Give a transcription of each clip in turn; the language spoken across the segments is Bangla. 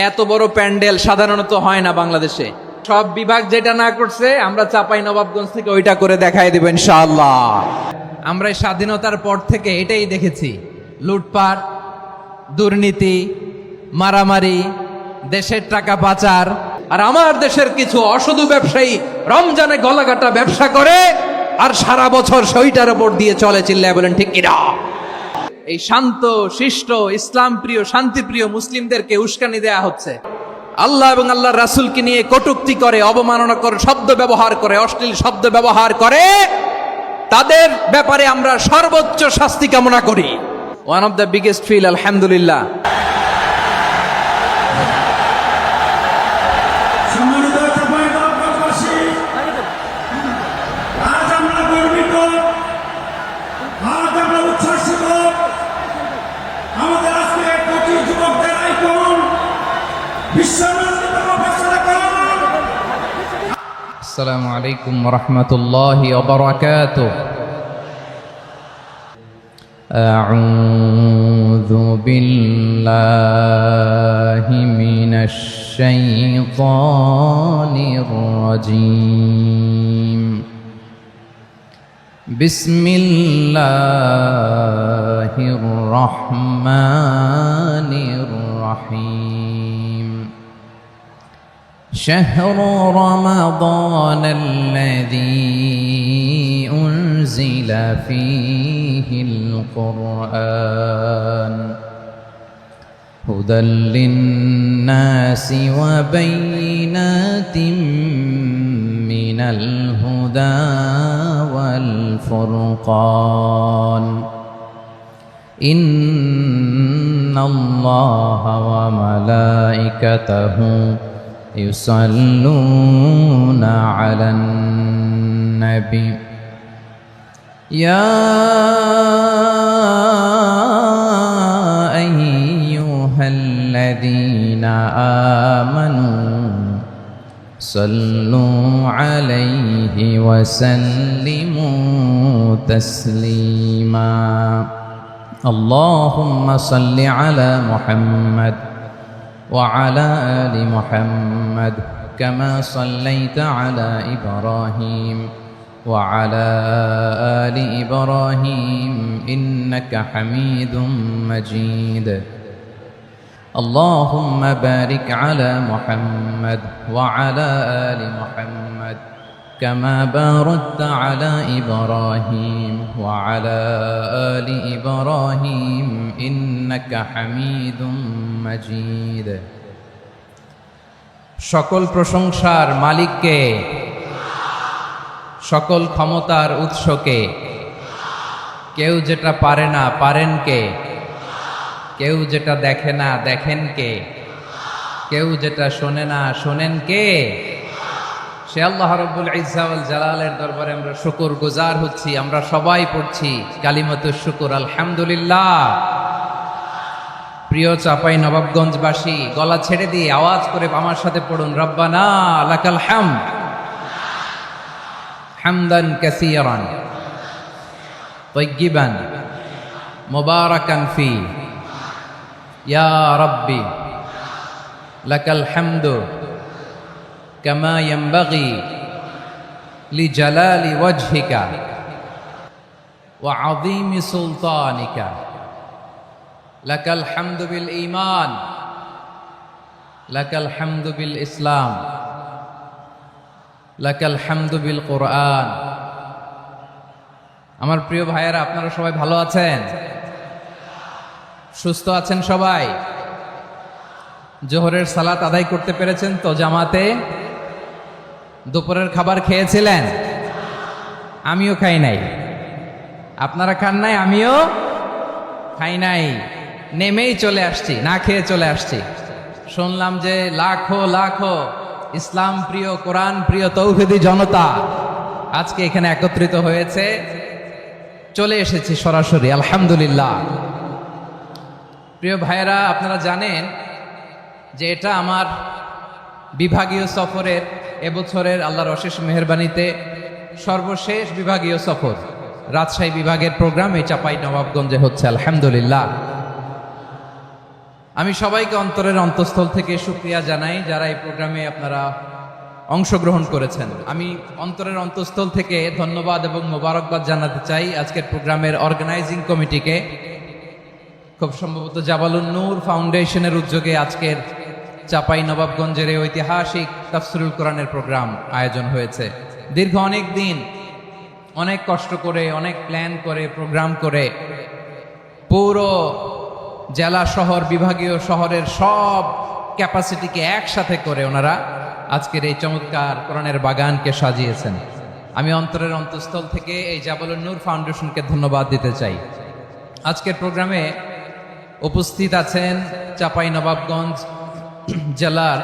এত বড় প্যান্ডেল সাধারণত হয় না বাংলাদেশে। সব বিভাগ যেটা না করছে আমরা চাপাই নবাবগঞ্জ থেকে ওইটা করে দেখাই দেব ইনশাআল্লাহ। আমরা এই স্বাধীনতার পর থেকে এটাই দেখেছি, লুটপাট, দুর্নীতি, মারামারি, দেশের টাকা পাচার। আর আমার দেশের কিছু অসাধু ব্যবসায়ী রমজানে গলাকাটা ব্যবসা করে আর সারা বছর সইটার উপর দিয়ে চলে, চিল্লায় বলেন ঠিক কিনা? এই শান্ত শিষ্ট ইসলাম প্রিয় শান্তিপ্রিয় মুসলিমদেরকে উস্কানি দেয়া হচ্ছে। আল্লাহ এবং আল্লাহর রাসূলকে নিয়ে কটূক্তি করে, অবমাননা করে, শব্দ ব্যবহার করে, অশ্লীল শব্দ ব্যবহার করে, তাদের ব্যাপারে আমরা সর্বোচ্চ শাস্তি কামনা করি। One of the biggest feel, আলহামদুলিল্লাহ। السلام عليكم ورحمة الله وبركاته. أعوذ بالله من الشيطان الرجيم. بسم الله الرحمن الرحيم. شهر رمضان الذي أنزل فيه القرآن هدى للناس وبينات من الهدى والفرقان إن الله وملائكته يصلون على النبي يا أيها الذين آمنوا صلوا عليه وسلموا تسليما. اللهم صل على محمد وعلى آل محمد كما صليت على إبراهيم وعلى آل إبراهيم إنك حميد مجيد. اللهم بارك على محمد وعلى آل محمد كما باركت على إبراهيم وعلى آل إبراهيم إنك حميد مجيد. সকল প্রশংসার মালিককে, সকল ক্ষমতার উৎসকে। কেউ যেটা পারে না পারেন কে, কেউ যেটা দেখে না দেখেন কে, কেউ যেটা শোনে না শোনেন কে? সে আল্লাহ রাব্বুল ইজ্জা ওয়াল জালালের দরবারে আমরা শুকর গুজার হচ্ছি। আমরা সবাই পড়ছি কালিমাতুশ শুকর, আলহামদুলিল্লাহ। প্রিয় চাপাই নবাবগঞ্জবাসী, গলা ছেড়ে দিয়ে আওয়াজ করে আমার সাথে পড়ুন, রব্বানা লাকাল হামদ হামদান কাসীরান তাইয়্যিবান মুবারাকান ফি ইয়া রাব্বি লাকাল হামদু كما ينبغي لجلال وجهك وعظيم سلطانك لك الحمد بالإيمان لك الحمد بالإسلام لك الحمد بالقرآن. আমার প্রিয় ভাইয়েরা, আপনারা সবাই ভালো আছেন? সুস্থ আছেন সবাই? জোহরের সালাত আদায় করতে পেরেছেন তো জামাতে? দুপুরের খাবার খেয়েছিলেন? আমিও খাই নাই। আপনারা খান নাই, আমিও খাই নাই। নেমেই চলে আসছি, না খেয়ে চলে আসছি। শুনলাম যে লাখো লাখো ইসলাম প্রিয়, কোরআন প্রিয় তৌহিদি জনতা আজকে এখানে একত্রিত হয়েছে। চলে এসেছি সরাসরি, আলহামদুলিল্লাহ। প্রিয় ভাইয়েরা, আপনারা জানেন যে এটা আমার বিভাগীয় সফরের, এবছরের আল্লাহর অশেষ মেহেরবানিতে সর্বশেষ বিভাগীয় সফর। রাজশাহী বিভাগের প্রোগ্রাম এই চাপাই নবাবগঞ্জে হচ্ছে, আলহামদুলিল্লাহ। আমি সবাইকে অন্তরের অন্তঃস্থল থেকে শুকরিয়া জানাই যারা এই প্রোগ্রামে আপনারা অংশগ্রহণ করেছেন। আমি অন্তরের অন্তঃস্থল থেকে ধন্যবাদ এবং মোবারকবাদ জানাতে চাই আজকের প্রোগ্রামের অর্গানাইজিং কমিটিকে। খুব সম্ভবত জাবালুন নূর ফাউন্ডেশনের উদ্যোগে আজকের চাপাই নবাবগঞ্জের এই ঐতিহাসিক তাফসিরুল কোরআনের প্রোগ্রাম আয়োজন হয়েছে। দীর্ঘ অনেক দিন অনেক কষ্ট করে অনেক প্ল্যান করে প্রোগ্রাম করে পুরো জেলা শহর বিভাগীয় শহরের সব ক্যাপাসিটিকে একসাথে করে ওনারা আজকের এই চমৎকার কোরআনের বাগানকে সাজিয়েছেন। আমি অন্তরের অন্তঃস্থল থেকে এই জাবালুন নূর ফাউন্ডেশনকে ধন্যবাদ দিতে চাই। আজকের প্রোগ্রামে উপস্থিত আছেন চাপাই নবাবগঞ্জ জেলার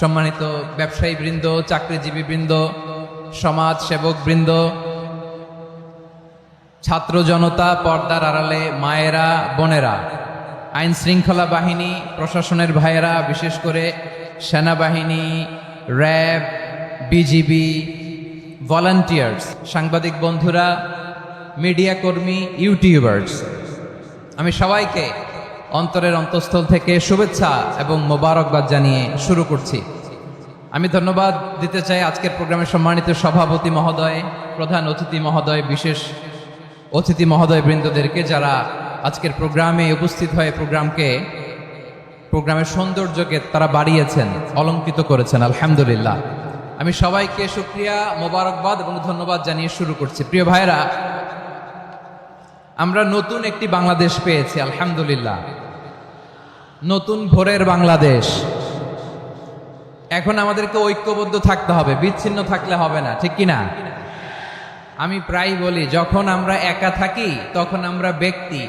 সম্মানিত ব্যবসায়ী বৃন্দ, চাকরিজীবী বৃন্দ, সমাজ সেবক বৃন্দ, ছাত্র জনতা, পর্দার আড়ালে মায়েরা, বোনেরা, আইন শৃঙ্খলা বাহিনী, প্রশাসনের ভাইয়েরা, বিশেষ করে সেনাবাহিনী, র্যাব, বিজিবি, ভলান্টিয়ার্স, সাংবাদিক বন্ধুরা, মিডিয়া কর্মী, ইউটিউবার্স, আমি সবাইকে অন্তরের অন্তঃস্থল থেকে শুভেচ্ছা এবং মোবারকবাদ জানিয়ে শুরু করছি। আমি ধন্যবাদ দিতে চাই আজকের প্রোগ্রামের সম্মানিত সভাপতি মহোদয়, প্রধান অতিথি মহোদয়, বিশেষ অতিথি মহোদয় বৃন্দদেরকে যারা আজকের প্রোগ্রামে উপস্থিত হয়ে প্রোগ্রামের সৌন্দর্যকে তারা বাড়িয়েছেন, অলঙ্কৃত করেছেন। আলহামদুলিল্লাহ, আমি সবাইকে শুকরিয়া, মোবারকবাদ এবং ধন্যবাদ জানিয়ে শুরু করছি। প্রিয় ভাইরা, আমরা নতুন একটি বাংলাদেশ পেয়েছি আলহামদুলিল্লাহ, নতুন ভোরের বাংলাদেশ। এখন আমাদেরকে ঐক্যবদ্ধ থাকতে হবে, বিচ্ছিন্ন থাকলে হবে না, ঠিক কিনা? আমি প্রায় বলি, যখন আমরা একা থাকি তখন আমরা ব্যক্তি,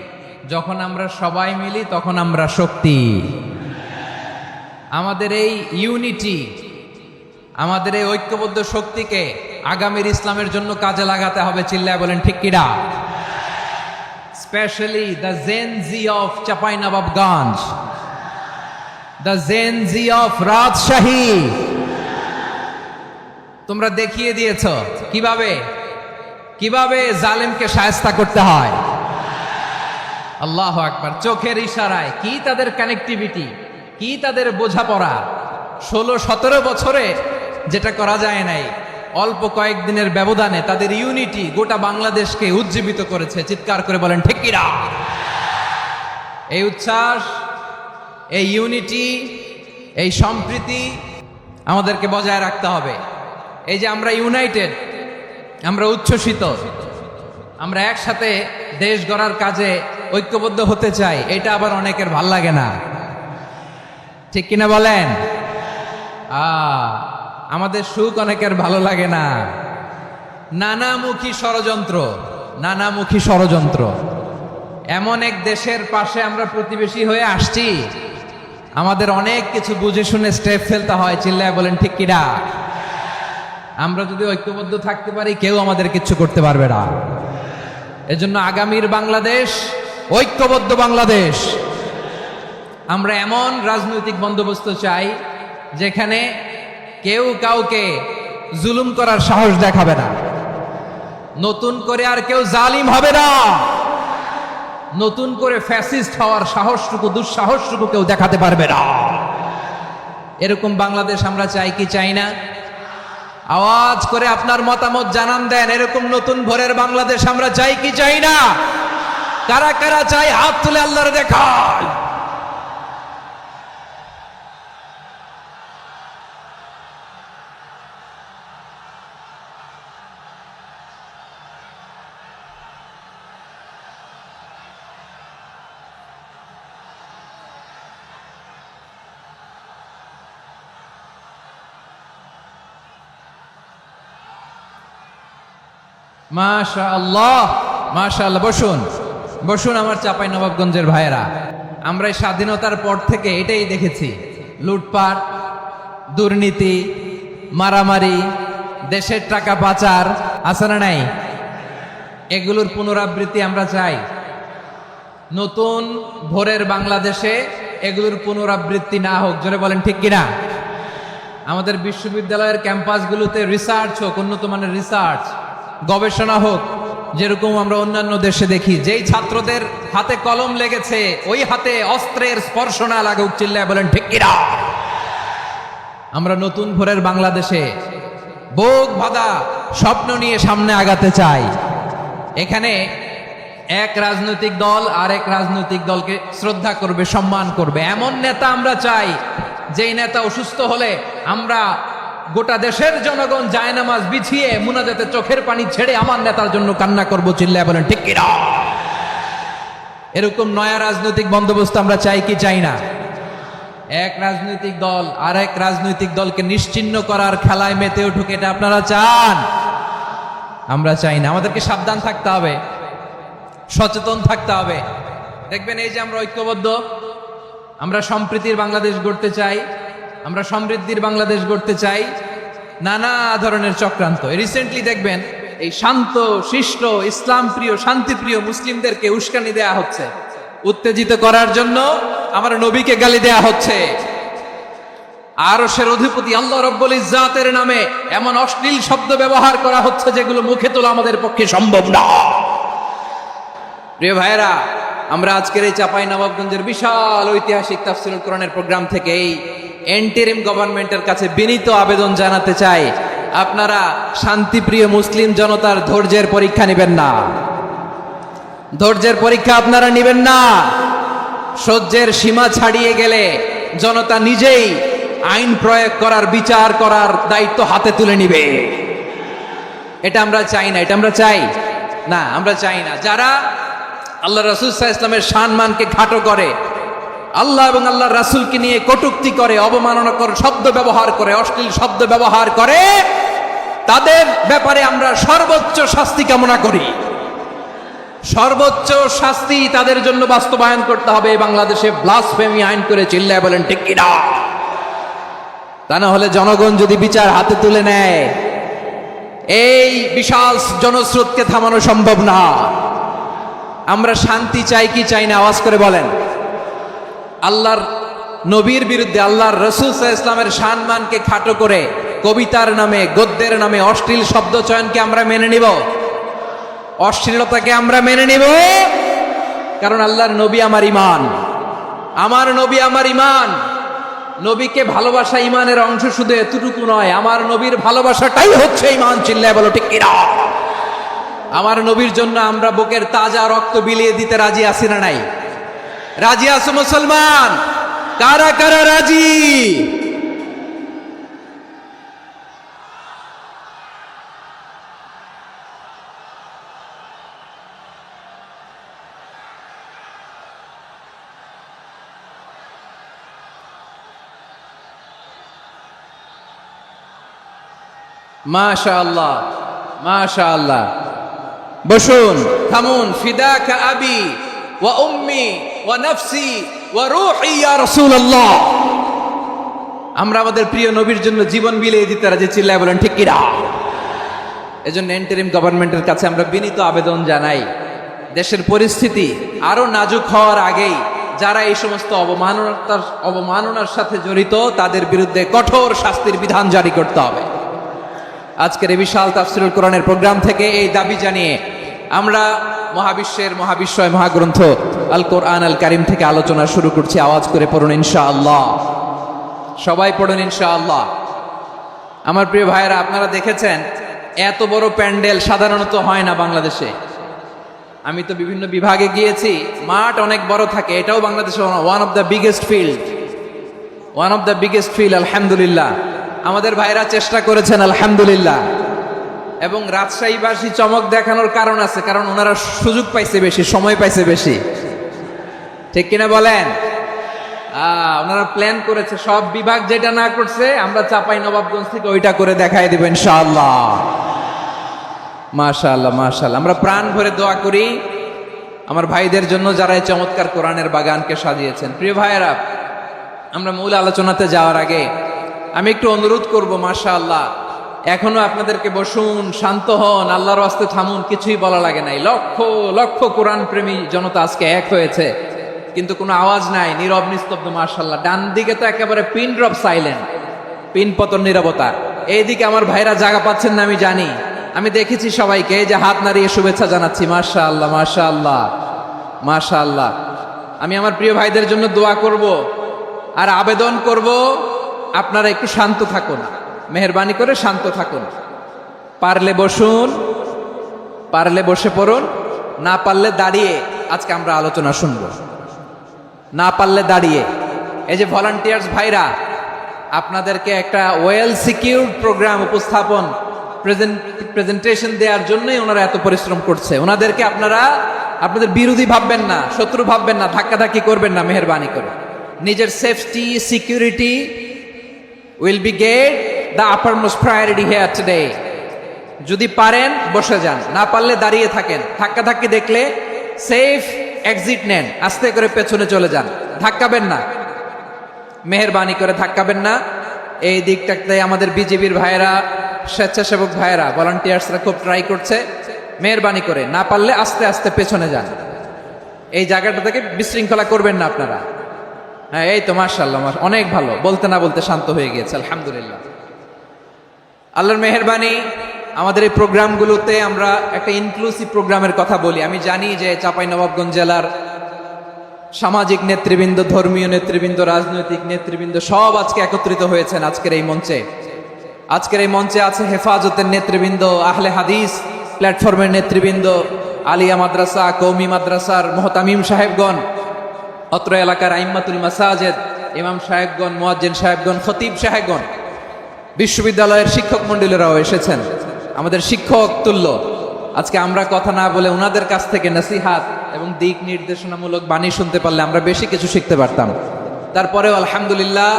যখন আমরা সবাই মিলি তখন আমরা শক্তি। আমাদের এই ইউনিটি, আমাদের এই ঐক্যবদ্ধ শক্তিকে আগামীর ইসলামের জন্য কাজে লাগাতে হবে। চিল্লায় বলেন ঠিক কিনা? Especially the Gen Z of Chapainawabganj, the Gen Z of Rajshahi, তোমরা দেখিয়ে দিয়েছ কিভাবে জালেমকে শায়েস্তা করতে হয়। আল্লাহু আকবার। চোখের ইশারায় কি তাদের কানেক্টিভিটি, কি তাদের বোঝাপড়া। 16-17 বছরে যেটা করা যায় নাই, অল্প কয়েকদিনের ব্যবধানে তাদের ইউনিটি গোটা বাংলাদেশকে উজ্জীবিত করেছে। চিৎকার করে বলেন ঠিক কিনা? এই উচ্ছ্বাস, এই ইউনিটি, এই সম্প্রীতি আমাদেরকে বজায় রাখতে হবে। এই যে আমরা ইউনাইটেড, আমরা উচ্ছ্বসিত, আমরা একসাথে দেশ গড়ার কাজে ঐক্যবদ্ধ হতে চাই, এটা আবার অনেকের ভাল লাগে না, ঠিক কিনা বলেন? আমাদের সুখ অনেকের ভালো লাগে না। নানামুখী ষড়যন্ত্র। এমন এক দেশের পাশে আমরা প্রতিবেশী হয়ে আসছি, আমাদের অনেক কিছু বুঝে শুনে স্টেপ ফেলতে হয়। চিল্লায় বলেন ঠিক কিনা? আমরা যদি ঐক্যবদ্ধ থাকতে পারি, কেউ আমাদের কিচ্ছু করতে পারবে না। এজন্য আগামীর বাংলাদেশ ঐক্যবদ্ধ বাংলাদেশ। আমরা এমন রাজনৈতিক বন্দোবস্ত চাই যেখানে কেউ কাউকে জুলুম করার সাহস দেখাবে না, নতুন করে আর কেউ জালিম হবে না, নতুন করে ফ্যাসিস্ট হওয়ার সাহসটুকু, দুঃসাহসটুকু কেউ দেখাতে পারবে না। এরকম বাংলাদেশ আমরা চাই কি চাই না? আওয়াজ করে আপনার মতামত জানান দেন। এরকম নতুন ভোরের বাংলাদেশ আমরা চাই কি চাই না? কারা কারা চাই হাত তুলে আল্লাহর দেখায়। মাশাআল্লাহ, মাশাআল্লাহ। বসুন আমার চাপাই নবাবগঞ্জের ভাইয়েরা। আমরা এই স্বাধীনতার পর থেকে এটাই দেখেছি, লুটপাট, দুর্নীতি, মারামারি, দেশের টাকা পাচার, আছে না নাই? এগুলোর পুনরাবৃত্তি আমরা চাই। নতুন ভোরের বাংলাদেশে এগুলোর পুনরাবৃত্তি না হোক। জোরে বলেন ঠিক কিনা? আমাদের বিশ্ববিদ্যালয়ের ক্যাম্পাসগুলোতে রিসার্চ হোক, উন্নত মানের রিসার্চ, গবেষণা হোক, যেরকম আমরা অন্যান্য দেশে দেখি, যেই ছাত্রদের হাতে কলম লেগেছে ওই হাতে অস্ত্রের স্পর্শ না লাগুক, চিল্লায় বলেন ঠিক কিনা। আমরা নতুন ভোরের বাংলাদেশে বুক বাঁধা স্বপ্ন নিয়ে সামনে আগাতে চাই। এখানে এক রাজনৈতিক দল আর এক রাজনৈতিক দলকে শ্রদ্ধা করবে, সম্মান করবে, এমন নেতা আমরা চাই যেই নেতা অসুস্থ হলে আমরা গোটা দেশের জনগণ জায়নামাজ বিছিয়ে মুনাজাতে চোখের পানি ছেড়ে আমার নেতার জন্য কান্না করবো, চিল্লায় বলেন ঠিক কিনা। এরকম নয়া রাজনৈতিক বন্দোবস্ত আমরা চাই কি চাই না? এক রাজনৈতিক দল আর এক রাজনৈতিক দলকে নিশ্চিহ্ন করার খেলায় মেতে উঠুক, এটা আপনারা চান? আমরা চাই না। আমাদেরকে সাবধান থাকতে হবে, সচেতন থাকতে হবে। দেখবেন এই যে আমরা ঐক্যবদ্ধ, আমরা সম্প্রীতির বাংলাদেশ গড়তে চাই, আমরা সমৃদ্ধির বাংলাদেশ গড়তে চাই, নানা ধরনের চক্রান্ত। রিসেন্টলি দেখবেন এই শান্ত শিষ্ট ইসলাম প্রিয় শান্তিপ্রিয় মুসলিমদেরকে উস্কানি দেয়া হচ্ছে, উত্তেজিত করার জন্য আমার নবীকে গালি দেয়া হচ্ছে। আরশের অধিপতি আল্লাহ রব্বুল ইজ্জাতের নামে এমন অশ্লীল শব্দ ব্যবহার করা হচ্ছে যেগুলো মুখে তোলা আমাদের পক্ষে সম্ভব না। প্রিয় ভাইয়েরা, আমরা আজকের এই চাঁপাইনবাবগঞ্জের বিশাল ঐতিহাসিক তাফসীরুল কোরআনের প্রোগ্রাম থেকে এই এন্টিরিম গভর্নমেন্টের কাছে বিনীত আবেদন জানাতে চাই, আপনারা শান্তিপ্রিয় মুসলিম জনতার ধৈর্যের পরীক্ষা নেবেন না। ধৈর্যের পরীক্ষা আপনারা নেবেন না। সহ্যের সীমা ছাড়িয়ে গেলে জনতা নিজেই আইন প্রয়োগ করার, বিচার করার দায়িত্ব হাতে তুলে নিবে। এটা আমরা চাই না। এটা আমরা চাই না, আমরা চাই না। যারা আল্লাহ রাসূল সাল্লাল্লাহু আলাইহি ওয়াসাল্লামের সম্মানকে খাটো করে, আল্লাহ এবং আল্লাহর রাসূলকে নিয়ে কটূক্তি করে, অবমাননাকর শব্দ ব্যবহার করে, অশ্লীল শব্দ ব্যবহার করে, তাদের ব্যাপারে আমরা সর্বোচ্চ শাস্তি কামনা করি। সর্বোচ্চ শাস্তি তাদের জন্য বাস্তবায়ন করতে হবে। বাংলাদেশে ব্লাসফেমি আইন করে, চিল্লায় বলেন ঠিক কিনা। তা না হলে জনগণ যদি বিচার হাতে তুলে নেয়, এই বিশাল জনস্রোতকে থামানো সম্ভব না। আমরা শান্তি চাই কি চাই না? আওয়াজ করে বলেন। আল্লাহর নবীর বিরুদ্ধে, আল্লাহর রাসূল সাল্লাল্লাহু আলাইহি ওয়াসাল্লামের সম্মানকে খাটো করে কবিতার নামে, গদ্যের নামে অশ্লীল শব্দ চয়নকে আমরা মেনে নিব? অশ্লীলতাকে আমরা মেনে নিব? কারণ আল্লাহর নবী আমার ঈমান, আমার নবী আমার ঈমান। নবীকে ভালোবাসা ঈমানের অংশ শুধু এতটুকু নয়, আমার নবীর ভালোবাসাটাই হচ্ছে ঈমান। চিল্লায় বলো ঠিক কিনা। আমার নবীর জন্য আমরা বুকের তাজা রক্ত বিলিয়ে দিতে রাজি আছি না নাই? রাজি আছো মুসলমান? কারা কারা রাজি? মাশাআল্লাহ, মাশাআল্লাহ। বসুন, থামুন। ফিদাকা আবি ওয়া উম্মি ওয়া নাফসি ওয়া রূহি ইয়া রাসূলুল্লাহ। আমরা আমাদের প্রিয় নবীর জন্য জীবন বিলিয়ে দিতে রাজি, চিল্লায় বলেন ঠিক কিনা। এজন্য ইন্টারিম গভর্নমেন্টের কাছে আমরা বিনীত আবেদন জানাই, দেশের পরিস্থিতি আরো নাজুক হওয়ার আগেই যারা এই সমস্ত অবমাননার সাথে জড়িত তাদের বিরুদ্ধে কঠোর শাস্তির বিধান জারি করতে হবে। আজকের এই বিশাল তাফসীরুল কোরআনের প্রোগ্রাম থেকে এই দাবি জানিয়ে আমরা মহাবিশ্বের মহাবিশ্বয় মহাগ্রন্থ আল কোরআন আল কারীম থেকে আলোচনা শুরু করছি। আওয়াজ করে পড়ুন ইনশাআল্লাহ। সবাই পড়ুন ইনশাআল্লাহ। আমার প্রিয় ভাইয়েরা, আপনারা দেখেছেন এত বড় প্যান্ডেল সাধারণত হয় না বাংলাদেশে। আমি তো বিভিন্ন বিভাগে গিয়েছি, মাঠ অনেক বড় থাকে। এটাও বাংলাদেশে one of the biggest field, আলহামদুলিল্লাহ। আমাদের ভাইরা চেষ্টা করেছেন, আলহামদুলিল্লাহ। এবং রাজশাহীবাসী চমক দেখানোর কারণ আছে, কারণ ওনারা সুযোগ পাইছে বেশি, সময় পাইছে বেশি, ঠিক কিনা বলেন? ওনারা প্ল্যান করেছে, সব বিভাগ যেটা না করছে আমরা চাঁপাইনবাবগঞ্জ থেকে ওইটা করে দেখাই দেব ইনশাআল্লাহ। মাশাআল্লাহ, মাশাআল্লাহ। আমরা প্রাণ ভরে দোয়া করি আমার ভাইদের জন্য যারা এই চমৎকার কোরআনের বাগানকে সাজিয়েছেন। প্রিয় ভাইয়েরা, আমরা মূল আলোচনাতে যাওয়ার আগে আমি একটু অনুরোধ করব, মাশাআল্লাহ, এখনো আপনাদেরকে বসুন, শান্ত হন, আল্লাহর ওয়াস্তে থামুন, কিছুই বলা লাগে নাই। লক্ষ লক্ষ কোরআন প্রেমী জনতা আজকে এক হয়েছে, কিন্তু কোনো আওয়াজ নাই, নীরব নিস্তব্ধ। মাশাআল্লাহ। ডান দিকে তো একেবারে পিন ড্রপ সাইলেন্ট, পিন পতন নীরবতা। এইদিকে আমার ভাইরা জায়গা পাচ্ছেন না আমি জানি, আমি দেখেছি সবাইকে এই যে হাত নাড়িয়ে শুভেচ্ছা জানাচ্ছি, মাশাআল্লাহ মাশাআল্লাহ মাশাআল্লাহ। আমি আমার প্রিয় ভাইদের জন্য দোয়া করব আর আবেদন করব, আপনারা একটু শান্ত থাকুন, মেহেরবানি করে শান্ত থাকুন। পারলে বসুন, পারলে বসে পড়ুন, না পারলে দাঁড়িয়ে আজকে আমরা আলোচনা শুনব। না পারলে দাঁড়িয়ে। এই যে ভলান্টিয়ার্স ভাইরা আপনাদেরকে একটা ওয়েল সিকিউরড প্রোগ্রাম উপস্থাপন প্রেজেন্টেশন দেওয়ার জন্যই ওনারা এত পরিশ্রম করছে। ওনাদেরকে আপনারা আপনাদের বিরোধী ভাববেন না, শত্রু ভাববেন না, ধাক্কাধাক্কি করবেন না, মেহেরবানি করে। নিজের safety security will be get the uppermost priority here today. যদি পারেন বসে যান, না পারলে দাঁড়িয়ে থাকেন। ধাক্কাধাক্কি দেখলে সেফ এক্সিট নেন, আস্তে করে পেছনে চলে যান, ধাক্কাবেন না, মেহেরবানি করে ধাক্কাবেন না। এই দিকটাতে আমাদের বিজেপির ভাইয়েরা, স্বেচ্ছাসেবক ভাইয়েরা, ভলান্টিয়ার্সরা খুব ট্রাই করছে। মেহেরবানি করে না পারলে আস্তে আস্তে পেছনে যান। এই জায়গাটা থেকে বিশৃঙ্খলা করবেন না আপনারা। হ্যাঁ, এই তো মাশাআল্লাহ, অনেক ভালো। বলতে না বলতে শান্ত হয়ে গিয়েছে, আলহামদুলিল্লাহ। আল্লাহর মেহেরবানি, আমাদের এই প্রোগ্রামগুলোতে আমরা একটা ইনক্লুসিভ প্রোগ্রামের কথা বলি। আমি জানি যে চাঁপাইনবাবগঞ্জ জেলার সামাজিক নেতৃবৃন্দ, ধর্মীয় নেতৃবৃন্দ, রাজনৈতিক নেতৃবৃন্দ সব আজকে একত্রিত হয়েছেন আজকের এই মঞ্চে। আজকের এই মঞ্চে আছে হেফাজতের নেতৃবৃন্দ, আহলে হাদিস প্ল্যাটফর্মের নেতৃবৃন্দ, আলিয়া মাদ্রাসা, কৌমি মাদ্রাসার মোহতামিম সাহেবগণ, অত্র এলাকার আইম্মাতুল মাসাজেদ, ইমাম সাহেবগণ, মুয়াজ্জিন সাহেবগণ, খতিব সাহেবগণ, বিশ্ববিদ্যালয়ের শিক্ষক মণ্ডলীরাও এসেছেন, আমাদের শিক্ষক তুল্য। আজকে আমরা কথা না বলে ওনাদের কাছ থেকে নসিহাত এবং দিক নির্দেশনামূলক বাণী শুনতে পারলে আমরা বেশি কিছু শিখতে পারতাম। তারপরেও আলহামদুলিল্লাহ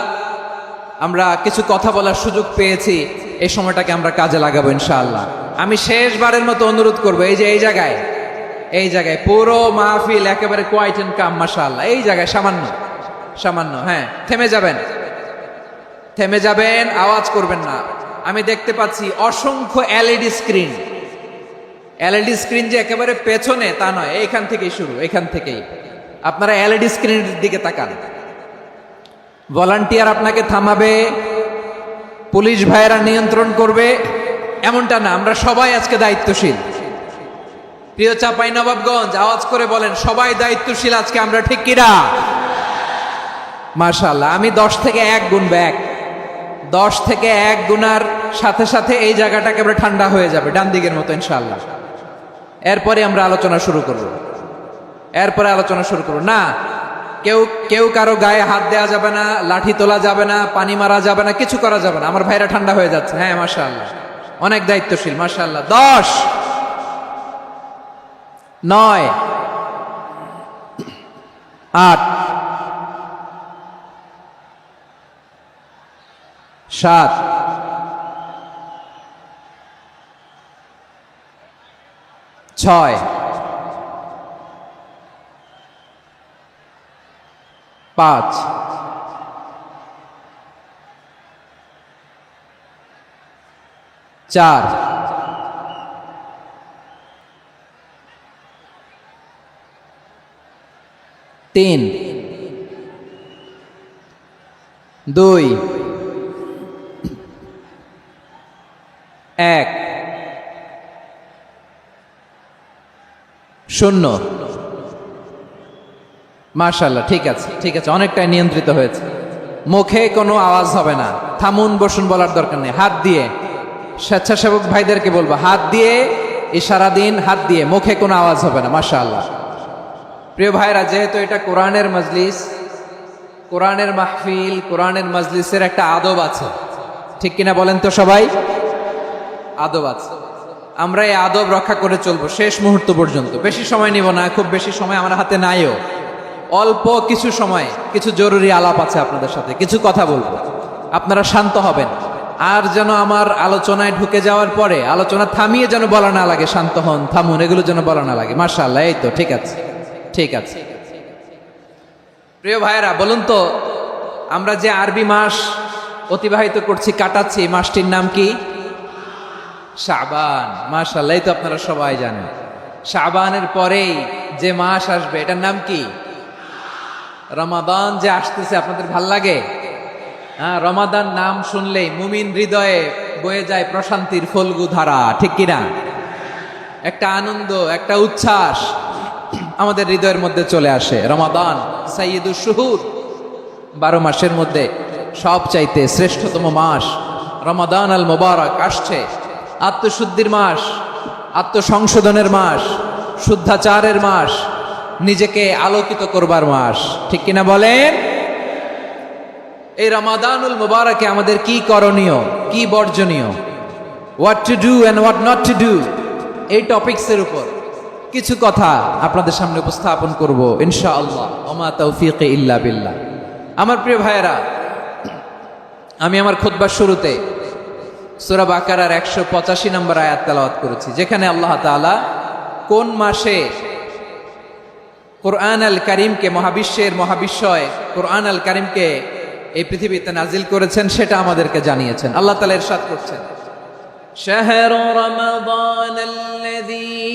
আমরা কিছু কথা বলার সুযোগ পেয়েছি। এই সময়টাকে আমরা কাজে লাগাবো ইনশাআল্লাহ। আমি শেষবারের মতো অনুরোধ করবো, এই যে এই জায়গায় পুরো মাহফিল একেবারে কোয়াইট এন্ড কাম, মাশাআল্লাহ। এই জায়গায় সামান্য হ্যাঁ, থেমে যাবেন, আওয়াজ করবেন না। আমি দেখতে পাচ্ছি অসংখ্য এলইডি স্ক্রিন যে একেবারে পেছনে তা নয়, এইখান থেকেই শুরু, এখান থেকেই আপনারা এলইডি স্ক্রিনের দিকে তাকান। ভলান্টিয়ার আপনাকে থামাবে, পুলিশ ভাইয়েরা নিয়ন্ত্রণ করবে, এমনটা না। আমরা সবাই আজকে দায়িত্বশীল। প্রিয় চাঁপাইনবাবগঞ্জ, আওয়াজ করে বলেন সবাই দায়িত্বশীল আজকে আমরা, ঠিক কিনা? মাশাআল্লাহ। আমি 10 থেকে 1 গুনবো, 10 থেকে 1 গুনার সাথে সাথে এই জায়গাটা একেবারে ঠান্ডা হয়ে যাবে, ডান দিকের মতো ইনশাআল্লাহ। এরপরে আমরা আলোচনা শুরু করব। না, কেউ কারো গায়ে হাত দেওয়া যাবে না, লাঠি তোলা যাবে না, পানি মারা যাবে না, কিছু করা যাবে না। আমার ভাইরা ঠান্ডা হয়ে যাচ্ছে। হ্যাঁ মাশাআল্লাহ, অনেক দায়িত্বশীল, মাশাআল্লাহ। 10, 9, 8, 7, 6, 5, 4, 3, 2, 1, 0। মাশাআল্লাহ, ঠিক আছে, অনেকটাই নিয়ন্ত্রিত হয়েছে। মুখে কোনো আওয়াজ হবে না, থামুন বসুন বলার দরকার নেই। হাত দিয়ে, স্বেচ্ছাসেবক ভাইদেরকে বলবো, হাত দিয়ে ইশারা দিন, হাত দিয়ে, মুখে কোনো আওয়াজ হবে না। মাশাআল্লাহ। প্রিয় ভাইরা, যেহেতু এটা কোরআনের মজলিস, কোরআনের মাহফিল, কোরআনের মজলিসের একটা আদব আছে, ঠিক কিনা বলেন তো সবাই? আদব আছে। আমরা এই আদব রক্ষা করে চলবো শেষ মুহূর্ত পর্যন্ত। বেশি সময় নিব না, খুব বেশি সময় আমার হাতে নাইও। অল্প কিছু সময় কিছু জরুরি আলাপ আছে আপনাদের সাথে, কিছু কথা বলবো। আপনারা শান্ত হবেন, আর যেন আমার আলোচনায় ঢুকে যাওয়ার পরে আলোচনা থামিয়ে যেন বলা না লাগে শান্ত হন, থামুন, এগুলো যেন বলা না লাগে। মাশাআল্লাহ, এই তো ঠিক আছে। প্রিয় ভাইয়েরা, বলুন তো, আমরা যে আরবি মাস অতিবাহিত করছি, কাটাচ্ছি, মাসটির নাম কি? শাবান। মাশাআল্লাহ, এই তো আপনারা সবাই জানেন। শাবানের পরেই যে মাস আসবে এটার নাম কি? রমাদান যে আসতেছে, আপনাদের ভাল লাগে? হ্যাঁ, রমাদান নাম শুনলেই মুমিন হৃদয়ে বয়ে যায় প্রশান্তির ফল্গু ধারা, ঠিক কিনা? একটা আনন্দ, একটা উচ্ছ্বাস আমাদের হৃদয়ের মধ্যে চলে আসে। রমাদান সাইয়্যিদুশ শুহুর, 12 মাসের মধ্যে সবচাইতে শ্রেষ্ঠতম মাস রমাদান আল মুবারক আসছে। আত্মশুদ্ধির মাস, আত্মসংশোধনের মাস, শুদ্ধাচারের মাস, নিজেকে আলোকিত করবার মাস, ঠিক কিনা বলেন? এই রমাদানুল মুবারকে আমাদের কি করণীয়, কি বর্জনীয়, what to do and what not to do, এই টপিকসের উপর কিছু কথা আপনাদের সামনে উপস্থাপন করব ইনশাআল্লাহ। ওমা তাওফীকি ইল্লা বিল্লাহ। আমার প্রিয় ভাইয়েরা, আমি আমার খুতবার শুরুতে সূরা বাকারার 185 নম্বর আয়াত তেলাওয়াত করেছি, যেখানে আল্লাহ তাআলা কোন মাসে কোরআন আল কারীমকে, মহাবিশ্বের মহাবিশ্বয় কোরআন আল কারীমকে এই পৃথিবীতে নাজিল করেছেন সেটা আমাদেরকে জানিয়েছেন। আল্লাহ তাআলা ইরশাদ করছেন, شهر رمضان الذي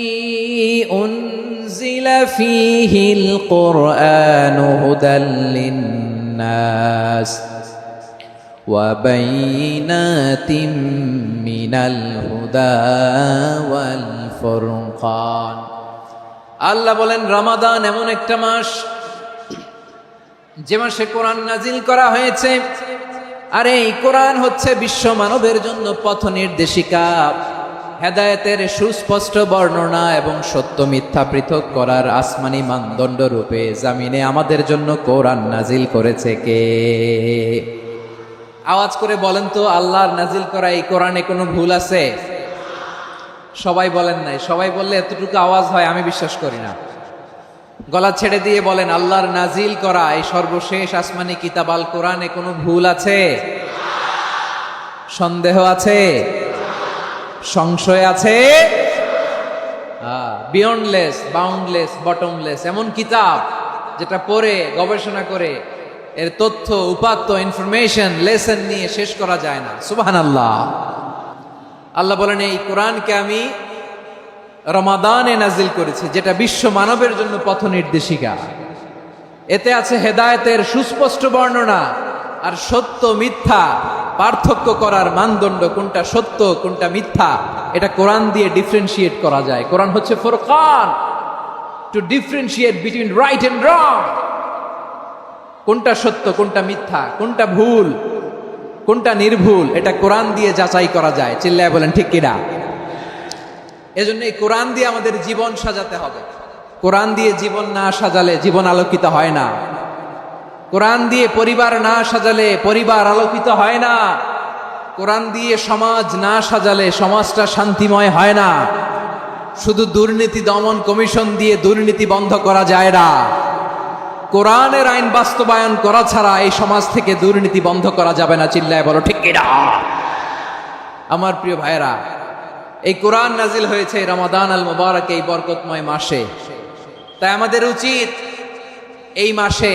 أنزل فيه القرآن هدى للناس وبينات من الهدى والفرقان। আল্লাহ বলেন রমাদান এমন একটা মাস যে মাসে কোরআন নাজিল করা হয়েছে। আর এই কোরআন হচ্ছে বিশ্ব মানবের জন্য পথ নির্দেশিকা, হেদায়েতের সুস্পষ্ট বর্ণনা এবং সত্য মিথ্যা পৃথক করার আসমানি মানদণ্ড রূপে জামিনে আমাদের জন্য কোরআন নাজিল করেছে কে? আওয়াজ করে বলেন তো, আল্লাহর নাজিল করা এই কোরআনে কোনো ভুল আছে? সবাই বলেন নাই। সবাই বললে এতটুকু আওয়াজ হয় আমি বিশ্বাস করি না। গলা ছেড়ে দিয়ে বলেন, আল্লাহর নাজিল করা এই সর্বশেষ আসমানি কিতাব আল কোরআনে কোনো ভুল আছে? সন্দেহ আছে? সংশয় আছে? বিয়ন্ডলেস, বাউন্ডলেস, বটমলেস, এমন কিতাব যেটা পড়ে গবেষণা করে এর তথ্য, উপাত্ত, ইনফরমেশন, লেসন নিয়ে শেষ করা যায় না। সুবহানাল্লাহ। আল্লাহ বলেন এই কোরআনকে আমি রমাদানে নাজিল করেছি, যেটা বিশ্ব মানবের জন্য পথ নির্দেশিকা। এতে আছে হেদায়েতের সুস্পষ্ট বর্ণনা আর সত্য মিথ্যা পার্থক্য করার মানদণ্ড, কোনটা সত্য কোনটা মিথ্যা এটা কোরআন দিয়ে ডিফারেন্সিয়েট করা যায়। কোরআন হচ্ছে Furqan, to differentiate between right and wrong. কোনটা সত্য কোনটা মিথ্যা, কোনটা ভুল কোনটা নির্ভুল, এটা কোরআন দিয়ে যাচাই করা যায়। চিল্লায় বলেন ঠিক কিনা? এজন্য এই কোরআন দিয়ে আমাদের জীবন সাজাতে হবে। কোরআন দিয়ে জীবন না সাজালে জীবন আলোকিত হয় না। কোরআন দিয়ে পরিবার না সাজালে পরিবার আলোকিত হয় না। কোরআন দিয়ে সমাজ না সাজালে সমাজটা শান্তিময় হয় না। শুধু দুর্নীতি দমন কমিশন দিয়ে দুর্নীতি বন্ধ করা যায় না। কোরআনের আইন বাস্তবায়ন করা ছাড়া এই সমাজ থেকে দুর্নীতি বন্ধ করা যাবে না। চিল্লায় বলো ঠিক কিনা? আমার প্রিয় ভাইয়েরা, এই কোরআন নাজিল হয়েছে রমাদান আল মুবারক, এই বরকতময় মাসে। তাই আমাদের উচিত এই মাসে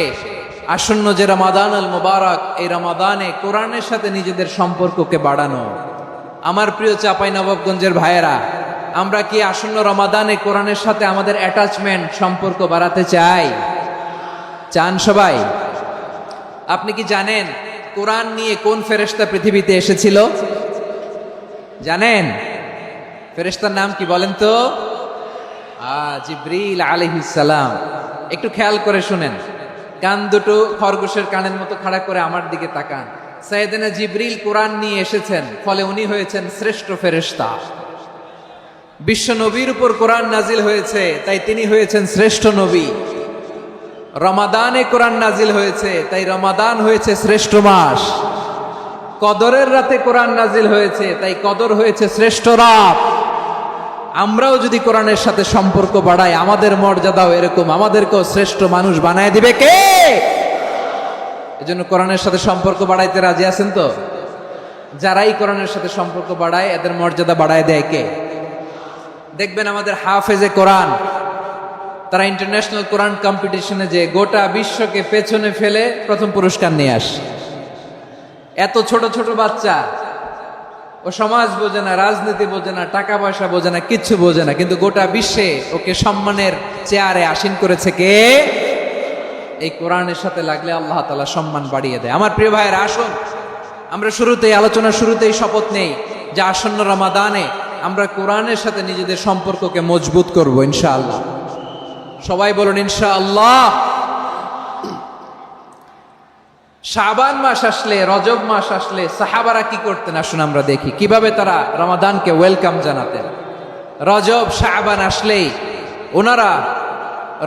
আসন্ন যে রমাদান আল মুবারক, এই রমাদানে কোরআনের সাথে নিজেদের সম্পর্ককে বাড়ানো। আমার প্রিয় চাঁপাইনবাবগঞ্জের ভাইয়েরা, আমরা কি আসন্ন রমাদানে কোরআনের সাথে আমাদের অ্যাটাচমেন্ট, সম্পর্ক বাড়াতে চাই? চান সবাই? আপনি কি জানেন কোরআন নিয়ে কোন ফেরেশতা পৃথিবীতে এসেছিল? জানেন? ফেরেশতার নাম কি বলেন তো? জিবরিল আলাইহিস সালাম। একটু খেয়াল করে শুনেন, কান দুটো খরগোশের কানের মতো খাড়া করে আমার দিকে তাকান। সাইয়েদনা জিবরিল কোরআন নিয়ে এসেছেন, ফলে উনি হয়েছেন শ্রেষ্ঠ ফেরেশতা। বিশ্ব নবীর উপর কোরআন নাজিল হয়েছে, তাই তিনি হয়েছেন শ্রেষ্ঠ নবী। রমাদানে কোরআন নাজিল হয়েছে, তাই রমাদান হয়েছে শ্রেষ্ঠ মাস। কদরের রাতে কোরআন নাজিল হয়েছে, তাই কদর হয়েছে শ্রেষ্ঠ রাত। আমরাও যদি কোরআনের সাথে সম্পর্ক বাড়াই, আমাদের মর্যাদাও এরকম, আমাদেরকেও শ্রেষ্ঠ মানুষ বানায় দিবে কে? এজন্য কোরআনের সাথে সম্পর্ক বাড়াইতে রাজি আছেন তো? যারাই কোরআনের সাথে সম্পর্ক বাড়ায় এদের মর্যাদা বাড়ায় দেয় কে? দেখবেন আমাদের হাফেজে কোরআন, তারা ইন্টারন্যাশনাল কোরআন কম্পিটিশনে যে গোটা বিশ্বকে পেছনে ফেলে প্রথম পুরস্কার নিয়ে আসে। এত ছোট ছোট বাচ্চা, ও সমাজ বোঝে না, রাজনীতি বোঝে না, টাকা পয়সা বোঝে না, কিচ্ছু বোঝে না, কিন্তু গোটা বিশ্বে ওকে সম্মানের চেয়ারে আসীন করেছে কে? এই কোরআনের সাথে লাগলে আল্লাহ তাআলা সম্মান বাড়িয়ে দেয়। আমার প্রিয় ভাইয়েরা, আসুন আমরা শুরুতেই, আলোচনার শুরুতেই শপথ নেই, যে আসন্ন রমাদানে আমরা কোরআনের সাথে নিজেদের সম্পর্ককে মজবুত করব ইনশাআল্লাহ। সবাই বলুন ইনশাআল্লাহ। শাবান মাস আসলে, রজব মাস আসলে সাহাবারা কি করতেন আসুন আমরা দেখি কিভাবে তারা রমাদানকে ওয়েলকাম জানাতেন। রজব শাবান আসলেই ওনারা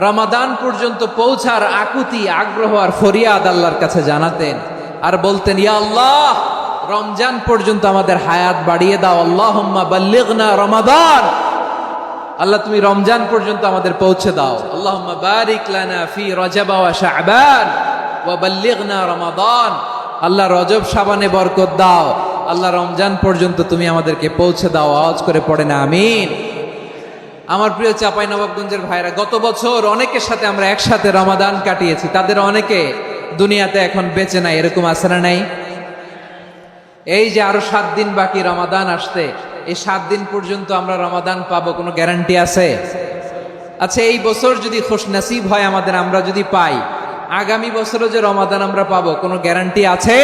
রমাদান পর্যন্ত পৌঁছার আকুতি, আগ্রহ আর ফরিয়াদ আল্লাহর কাছে জানাতেন আর বলতেন, ইয়া আল্লাহ, রমজান পর্যন্ত আমাদের হায়াত বাড়িয়ে দাও। আল্লাহুম্মা বাল্লিগনা রমাদান, আল্লাহ তুমি রমজান পর্যন্ত আমাদের পৌঁছে দাও। আল্লাহুম্মা বারিক লানা ফি রজব ওয়া শাবান ওয়া বাল্লিগনা রমাদান, আল্লাহ রজব শাবানে বরকত দাও, আল্লাহ রমজান পর্যন্ত তুমি আমাদেরকে পৌঁছে দাও। আওয়াজ করে পড়েন আমিন। আমার প্রিয় চাঁপাইনবাবগঞ্জের ভাইরা, গত বছর অনেকের সাথে আমরা একসাথে রমাদান কাটিয়েছি, তাদের অনেকে দুনিয়াতে এখন বেঁচে নাই, এরকম আছে না নাই? এই যে আরো 7 দিন বাকি রমাদান আসতে, এই 7 দিন পর্যন্ত আমরা রমাদান পাবো, কোনো গ্যারান্টি আছে? আচ্ছা, এই বছর যদি খুশনসিব হয় আমাদের, আমরা যদি পাই, আগামী বছরও যে রমাদান আমরা পাবো, কোনো গ্যারান্টি আছে?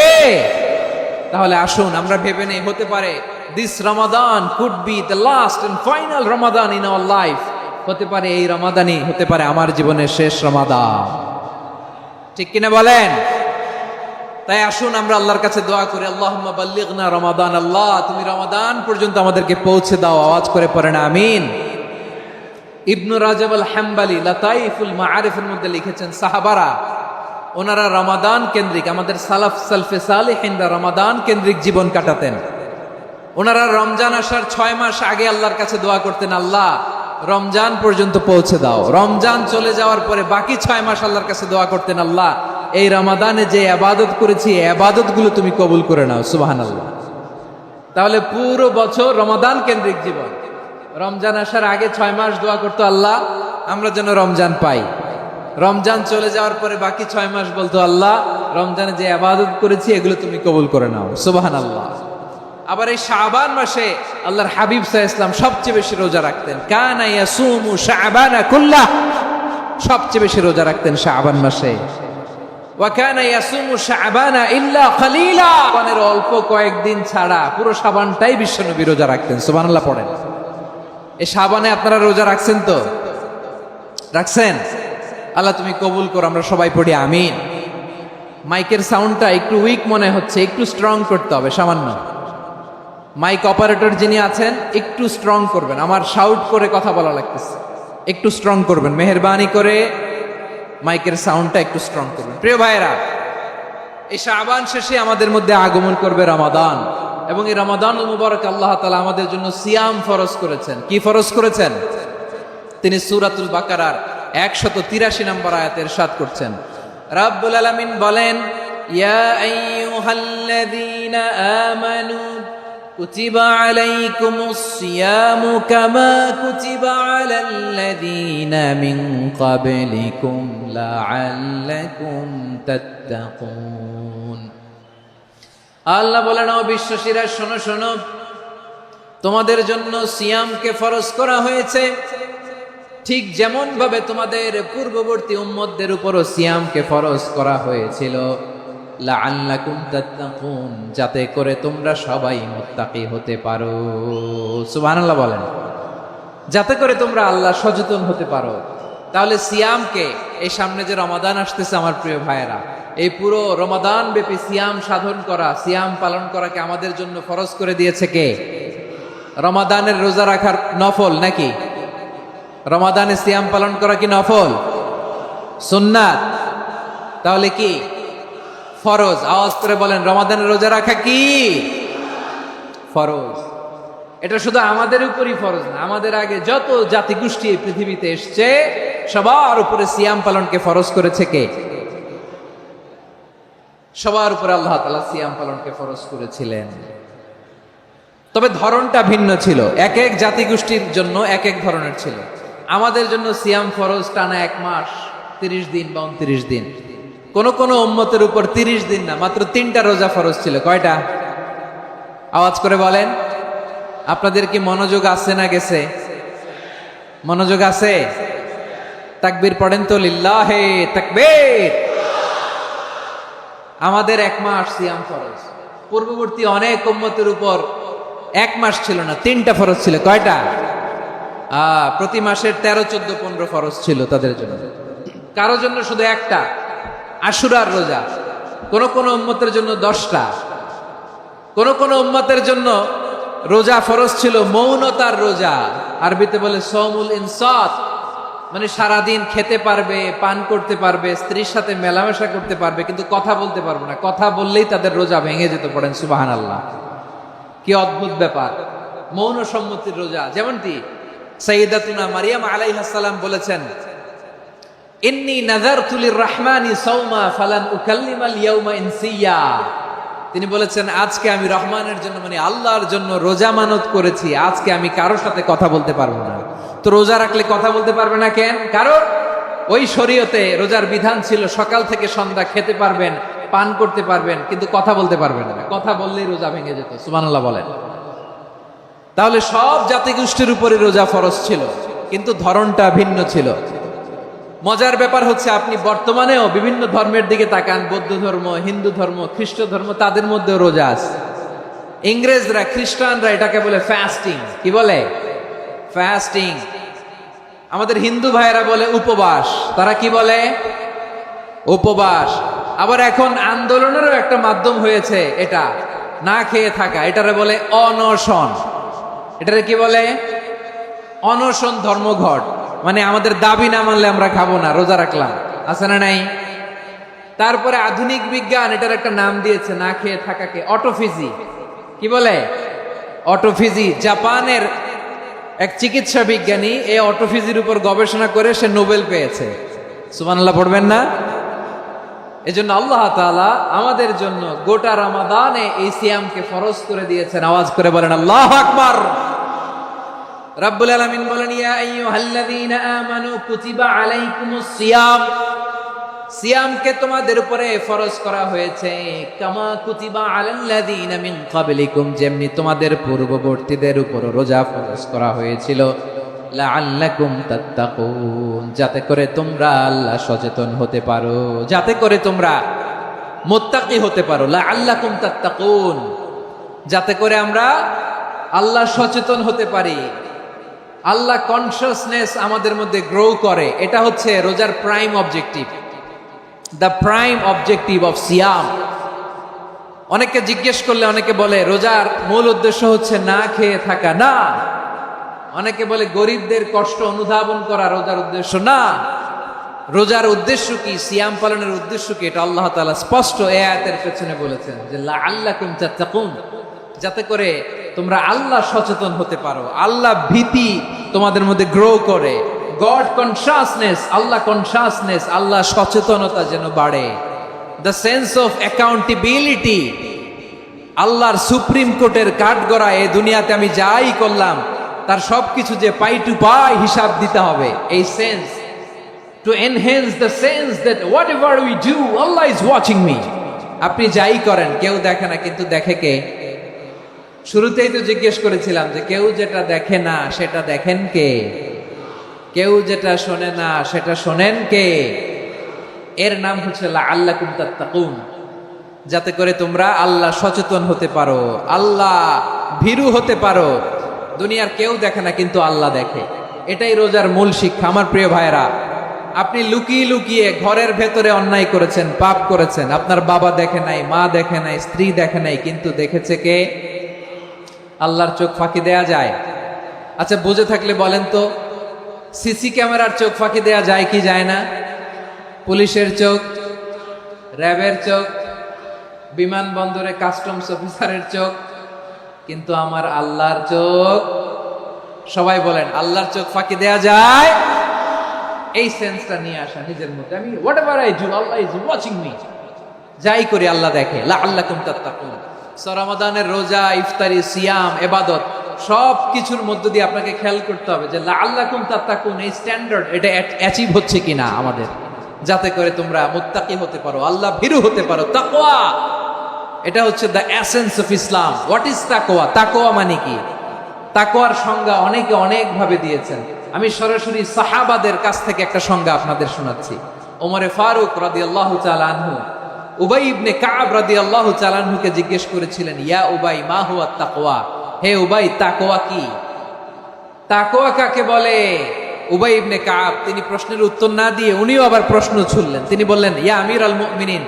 তাহলে আসুন আমরা ভেবে নেই, হতে পারে this Ramadan could be the last and final Ramadan in our life. হতে পারে এই রমাদানই হতে পারে আমার জীবনের শেষ রমাদান। ঠিক কিনা বলেন? তাই আসুন আমরা আল্লাহর কাছে দোয়া করি, আল্লাহুম্মা বাল্লিগনা রমাদান, আল্লাহ তুমি রমাদান পর্যন্ত আমাদেরকে পৌঁছে দাও। আওয়াজ করে পড়েন আমিন। ইবনু রাজব আল হাম্বালি লাতাইফুল মাআরিফের মধ্যে লিখেছেন, সাহাবারা ওনারা রমাদান কেন্দ্রিক, আমাদের সালাফ সালফে সালেহিনরা রমাদান কেন্দ্রিক জীবন কাটাতেন। ওনারা রমজান আসার 6 মাস আগে আল্লাহর কাছে দোয়া করতেন, আল্লাহ রমজান পর্যন্ত পৌঁছে দাও। রমজান চলে যাওয়ার পরে বাকি 6 মাস আল্লাহর কাছে দোয়া করতেন, আল্লাহ এই রমাদানে যে ইবাদত করেছি এই ইবাদতগুলো তুমি কবুল করে নাও। সুবহানাল্লাহ। তাহলে পুরো বছর রমাদান কেন্দ্রিক জীবন। রমজান আসার আগে 6 মাস দোয়া করতো, আল্লাহ আমরা যেন রমজান পাই। রমজান চলে যাওয়ার পরে বাকি 6 মাস বলতো, আল্লাহ রমজানে যে ইবাদত করেছি এগুলো তুমি কবুল করে নাও। সুবহানাল্লাহ। আবার এই শাবান মাসে আল্লাহর হাবিব সাল্লাল্লাহু আলাইহি ওয়াসাল্লাম সবচেয়ে বেশি রোজা রাখতেন। কানা ইয়াসুমু শাবানা কুল্লাহ, সবচেয়ে বেশি রোজা রাখতেন শাবান মাসে। ওয়া কানা ইয়াসুমু শাবানা ইল্লা কলিলা, শাবানের অল্প কয়েকদিন ছাড়া পুরো শাবানটাই বিশ্বনবী রোজা রাখতেন। সুবহানাল্লাহ পড়েন। এই শাবানে আপনারা রোজা রাখছেন তো? রাখছেন? আল্লাহ তুমি কবুল করো। আমরা সবাই পড়ি আমিন। মাইকের সাউন্ডটা একটু উইক মনে হচ্ছে, একটু স্ট্রং করতে হবে সামান্য। মাইক অপারেটর যিনি আছেন একটু স্ট্রং করবেন, আমার শাউট করে কথা বলা লাগতেছে, একটু স্ট্রং করবেন মেহেরবানি করে। মাইকের সাউন্ডটা একটু স্ট্রং করবেন। প্রিয় ভাইয়েরা, এই শাবান শেষে আমাদের মধ্যে আগমন করবে রমাদান, এবং এই রমাদানুল মুবারক আল্লাহ তাআলা আমাদের জন্য সিয়াম ফরজ করেছেন। কি ফরজ করেছেন? তিনি সূরাতুল বাকারার 183 নম্বর আয়াতে ইরশাদ করছেন, রাব্বুল আলামিন বলেন, ইয়া আইয়ুহাল্লাযীনা আমানু কুতিবা আলাইকুমুস সিয়ামু কামা কুতিবা আলাল্লাযীনা মিন ক্বাবলিকুম লাআল্লাকুম তাত্তাকুন। আল্লাহ বলেন, ও বিশ্বাসীরা শোনো শোনো, তোমাদের জন্য সিয়ামকে ফরজ করা হয়েছে, ঠিক যেমন ভাবে তোমাদের পূর্ববর্তী উম্মতদের উপরও সিয়ামকে ফরজ করা হয়েছিল, লাআল্লাকুম তাত্তাকুন, যাতে করে তোমরা সবাই মুত্তাকি হতে পারো। সুবহানাল্লাহ বলেন, যাতে করে তোমরা আল্লাহ সচেতন হতে পারো। তাহলে সিয়ামকে, এই সামনে যে রমাদান আসতেছে আমার প্রিয় ভাইয়েরা, এই পুরো রমাদান ব্যাপী সিয়াম সাধন করা, সিয়াম পালন করাকে আমাদের জন্য ফরজ করে দিয়েছে কে? রমাদানের রোজা রাখার নফল নাকি? রমাদানে সিয়াম পালন করা কি নফল? সুন্নাত। তাহলে কি ফরজ? আওয়াজ করে বলেন, রমাদানের রোজা রাখা কি ফরজ? এটা শুধু আমাদের উপরই ফরজ না, আমাদের আগে যত জাতিগোষ্ঠী এই পৃথিবীতে এসছে সবার উপরে সিয়াম পালনকে ফরজ করেছে কে? সবার উপরে আল্লাহ তাআলা সিয়াম পালনকে ফরজ করেছিলেন। তবে ধরনটা ভিন্ন ছিল, এক এক জাতিগোষ্ঠীর জন্য এক এক ধরনের ছিল। আমাদের জন্য সিয়াম ফরজ টানা 1 মাস 30 দিন বা 29 দিন। কোন কোন উম্মতের উপর 30 দিন না, মাত্র 3টা রোজা ফরজ ছিল। কয়টা? আওয়াজ করে বলেন। আপনাদের কি মনোযোগ আছে না গেছে? মনোযোগ আছে? তাকবীর পড়েন তো, লিল্লাহে তাকবীর। আমাদের 1 মাস সিয়াম ফরজ, পূর্ববর্তী অনেক উম্মতের উপর এক মাস ছিল না, 3টা ফরজ ছিল। কয়টা? প্রতি মাসের 13, 14, 15 ফরজ ছিল তাদের জন্য। কারো জন্য শুধু একটা, আশুরার রোজা। কোন কোন উম্মতের জন্য 10টা। কোন কোন উম্মতের জন্য রোজা ফরজ ছিল মৌনতার রোজা, আরবিতে বলে সৌমুল ইনসাত, মানে সারাদিন খেতে পারবে, পান করতে পারবে, স্ত্রীর সাথে মেলামেশা করতে পারবে, কিন্তু কথা বলতে পারবে না। কথা বললেই তাদের রোজা ভেঙে যেত। পড়েন সুবহানাল্লাহ। কি অদ্ভুত ব্যাপার, মৌন সম্মতির রোজা। যেমনটি সাইয়্যিদাতুনা মারিয়াম আলাইহিস সালাম বলেছেন, ইন্নী নাযারতু লির-রাহমানি সাওমা ফালান উকাল্লিমাল ইয়াওমা ইনসিয়া। তিনি বলেছেন, আজকে আমি রহমানের জন্য, মানে আল্লাহর জন্য রোজা মানত করেছি, আজকে আমি কারোর সাথে কথা বলতে পারবো না। তো রোজা রাখলে কথা বলতে পারবে না কেন? কারণ ওই শরীয়তে রোজার বিধান ছিল সকাল থেকে সন্ধ্যা খেতে পারবেন, পান করতে পারবেন, কিন্তু কথা বলতে পারবেন না। কথা বললেই রোজা ভেঙে যেত। সুবহানাল্লাহ বলেন। তাহলে সব জাতিগোষ্ঠীর উপরে রোজা ফরজ ছিল, কিন্তু ধরনটা ভিন্ন ছিল। মজার ব্যাপার হচ্ছে, আপনি বর্তমানেও বিভিন্ন ধর্মের দিকে তাকান, বৌদ্ধ ধর্ম, হিন্দু ধর্ম, খ্রিস্ট ধর্ম, তাদের মধ্যেও রোজা আছে। ইংরেজরা, খ্রিস্টানরা এটাকে বলে ফাস্টিং। কি বলে? ফাস্টিং। আমাদের হিন্দু ভাইয়েরা বলে উপবাস। তারা কি বলে? উপবাস। আবার এখন আন্দোলনেরও একটা মাধ্যম হয়েছে এটা, না খেয়ে থাকা। এটারে বলে অনশন। এটারে কি বলে? অনশন ধর্মঘট। মানে আমাদের দাবি না মানলে আমরা খাবো না, রোজা রাখলাম। আছে না নাই? তারপরে আধুনিক বিজ্ঞান এটার একটা নাম দিয়েছে না খেয়ে থাকাকে, অটোফিজি। কি বলে? অটোফিজি। জাপানের এক চিকিৎসা বিজ্ঞানী এই অটোফিজির উপর গবেষণা করে সে নোবেল পেয়েছে। সুবহানাল্লাহ পড়বেন না? এজন্য আল্লাহ তাআলা আমাদের জন্য গোটা রমাদানে এই সিয়ামকে ফরজ করে দিয়েছেন। আওয়াজ করে বলেন আল্লাহু আকবার। রাব্বুল আলামিন বলেন, ইয়া আইয়ুহাল্লাযীনা আমানু কুতিবা আলাইকুমুস সিয়াম। সিয়ামকে তোমাদের উপরে ফরজ করা হয়েছে, কামা কুতিবা আলাল্লাযীনা মিন ক্বাবলিকুম, যেমনি তোমাদের পূর্ববর্তীদের উপর রোজা ফরজ করা হয়েছিল, লাআল্লাকুম তাত্তাকুন, যাতে করে তোমরা আল্লাহ সচেতন হতে পারো, যাতে করে তোমরা মুত্তাকি হতে পারো। লাআল্লাকুম তাত্তাকুন, যাতে করে আমরা আল্লাহ সচেতন হতে পারি, আল্লাহ কনসিয়াসনেস আমাদের মধ্যে গ্রো করে। এটা হচ্ছে রোজার prime objective, the prime objective of সিয়াম। অনেকে জিজ্ঞেস করলে অনেকে বলে রোজার মূল উদ্দেশ্য হচ্ছে না খেয়ে থাকা। না। অনেকে বলে গরিবদের কষ্ট অনুধাবন করা রোজার উদ্দেশ্য। না। রোজার উদ্দেশ্য কি, সিয়াম পালনের উদ্দেশ্য কি, এটা আল্লাহ তাআলা স্পষ্ট এই আয়াতের পেছনে বলেছেন যে লাআল্লাকুম তাত্তাকুন, যাতে করে তোমরা আল্লাহ সচেতন হতে পারো, আল্লাহ ভীতি তোমাদের মধ্যে গ্রো করে, গড কনসিয়াসনেস, আল্লাহ কনসিয়াসনেস, আল্লাহ সচেতনতা যেন বাড়ে, দ্য সেন্স অফ অ্যাকাউন্টেবিলিটি। আল্লাহর সুপ্রিম কোর্টের কাঠগড়া এই দুনিয়াতে আমি যাই করলাম তার সবকিছু যে পাই টু পাই হিসাব দিতে হবে, এই sense, to enhance the sense that what ever we do Allah is watching me. আপনি যাই করেন কেউ দেখে না, কিন্তু দেখে কে? শুরুতেই তো জিজ্ঞেস করেছিলাম যে কেউ যেটা দেখে না সেটা দেখেন কে? কেউ যেটা শোনে না সেটা শোনেন কে? এর নাম হচ্ছে লাআল্লাকুম তাত্তাকুন, যাতে করে তোমরা আল্লাহ সচেতন হতে পারো, আল্লাহ ভীরু হতে পারো। দুনিয়ার কেউ দেখে না, কিন্তু আল্লাহ দেখে। এটাই রোজার মূল শিক্ষা। আমার প্রিয় ভাইরা, আপনি লুকিয়ে লুকিয়ে ঘরের ভেতরে অন্যায় করেছেন, পাপ করেছেন, আপনার বাবা দেখে নাই, মা দেখে নাই, স্ত্রী দেখে নাই, কিন্তু দেখেছে কে? আল্লাহর চোখ ফাঁকি দেয়া যায়? আচ্ছা, বুঝে থাকলে বলেন তো, সিসি ক্যামেরার চোখ ফাঁকি দেয়া যায় কি যায় না? পুলিশের চোখ, র্যাবের চোখ, বিমানবন্দরে কাস্টমস অফিসারের চোখ, কিন্তু আমার আল্লাহর চোখ? সবাই বলেন, আল্লাহর চোখ ফাঁকি দেয়া যায়? এই সেন্সটা নিয়ে আসা নিজের মধ্যে, আমি what ever I do Allah is watching me, যাই করি আল্লাহ দেখে। লাআল্লাকুম তাত্তাকুন। রমাদানের রোজা, ইফতারি, সিয়াম, ইবাদত সব কিছুর মধ্য দিয়ে আপনাকে খেয়াল করতে হবে যে লাআল্লাকুম তাত্তাকুন এই স্ট্যান্ডার্ড এটা অ্যাচিভ হচ্ছে কিনা আমাদের, যাতে করে তোমরা মুত্তাকি হতে পারো, আল্লাহ ভীরু হতে পারো। তাকওয়া, এটা হচ্ছে the essence of Islam. What is তাকওয়া? তাকওয়া মানে কি? তাকওয়ার সংজ্ঞা অনেকে অনেক ভাবে দিয়েছেন। আমি সরাসরি সাহাবাদের কাছ থেকে একটা সংজ্ঞা আপনাদের শোনাচ্ছি। ওমরে ফারুক রাদিয়াল্লাহু তাআলা আনহু উবাই ইবনে কাব রাদিয়াল্লাহু তাআলা আনহুকে জিজ্ঞেস করেছিলেন, ইয়া উবাই মা হুয়া তাকওয়া, হে উবাই, তাকওয়া কি? তাকওয়া কাকে বলে? উবাই ইবনে কাব তিনি প্রশ্নের উত্তর না দিয়ে উনিও আবার প্রশ্ন ছুড়লেন। তিনি বললেন, ইয়া আমিরুল মুমিনিন,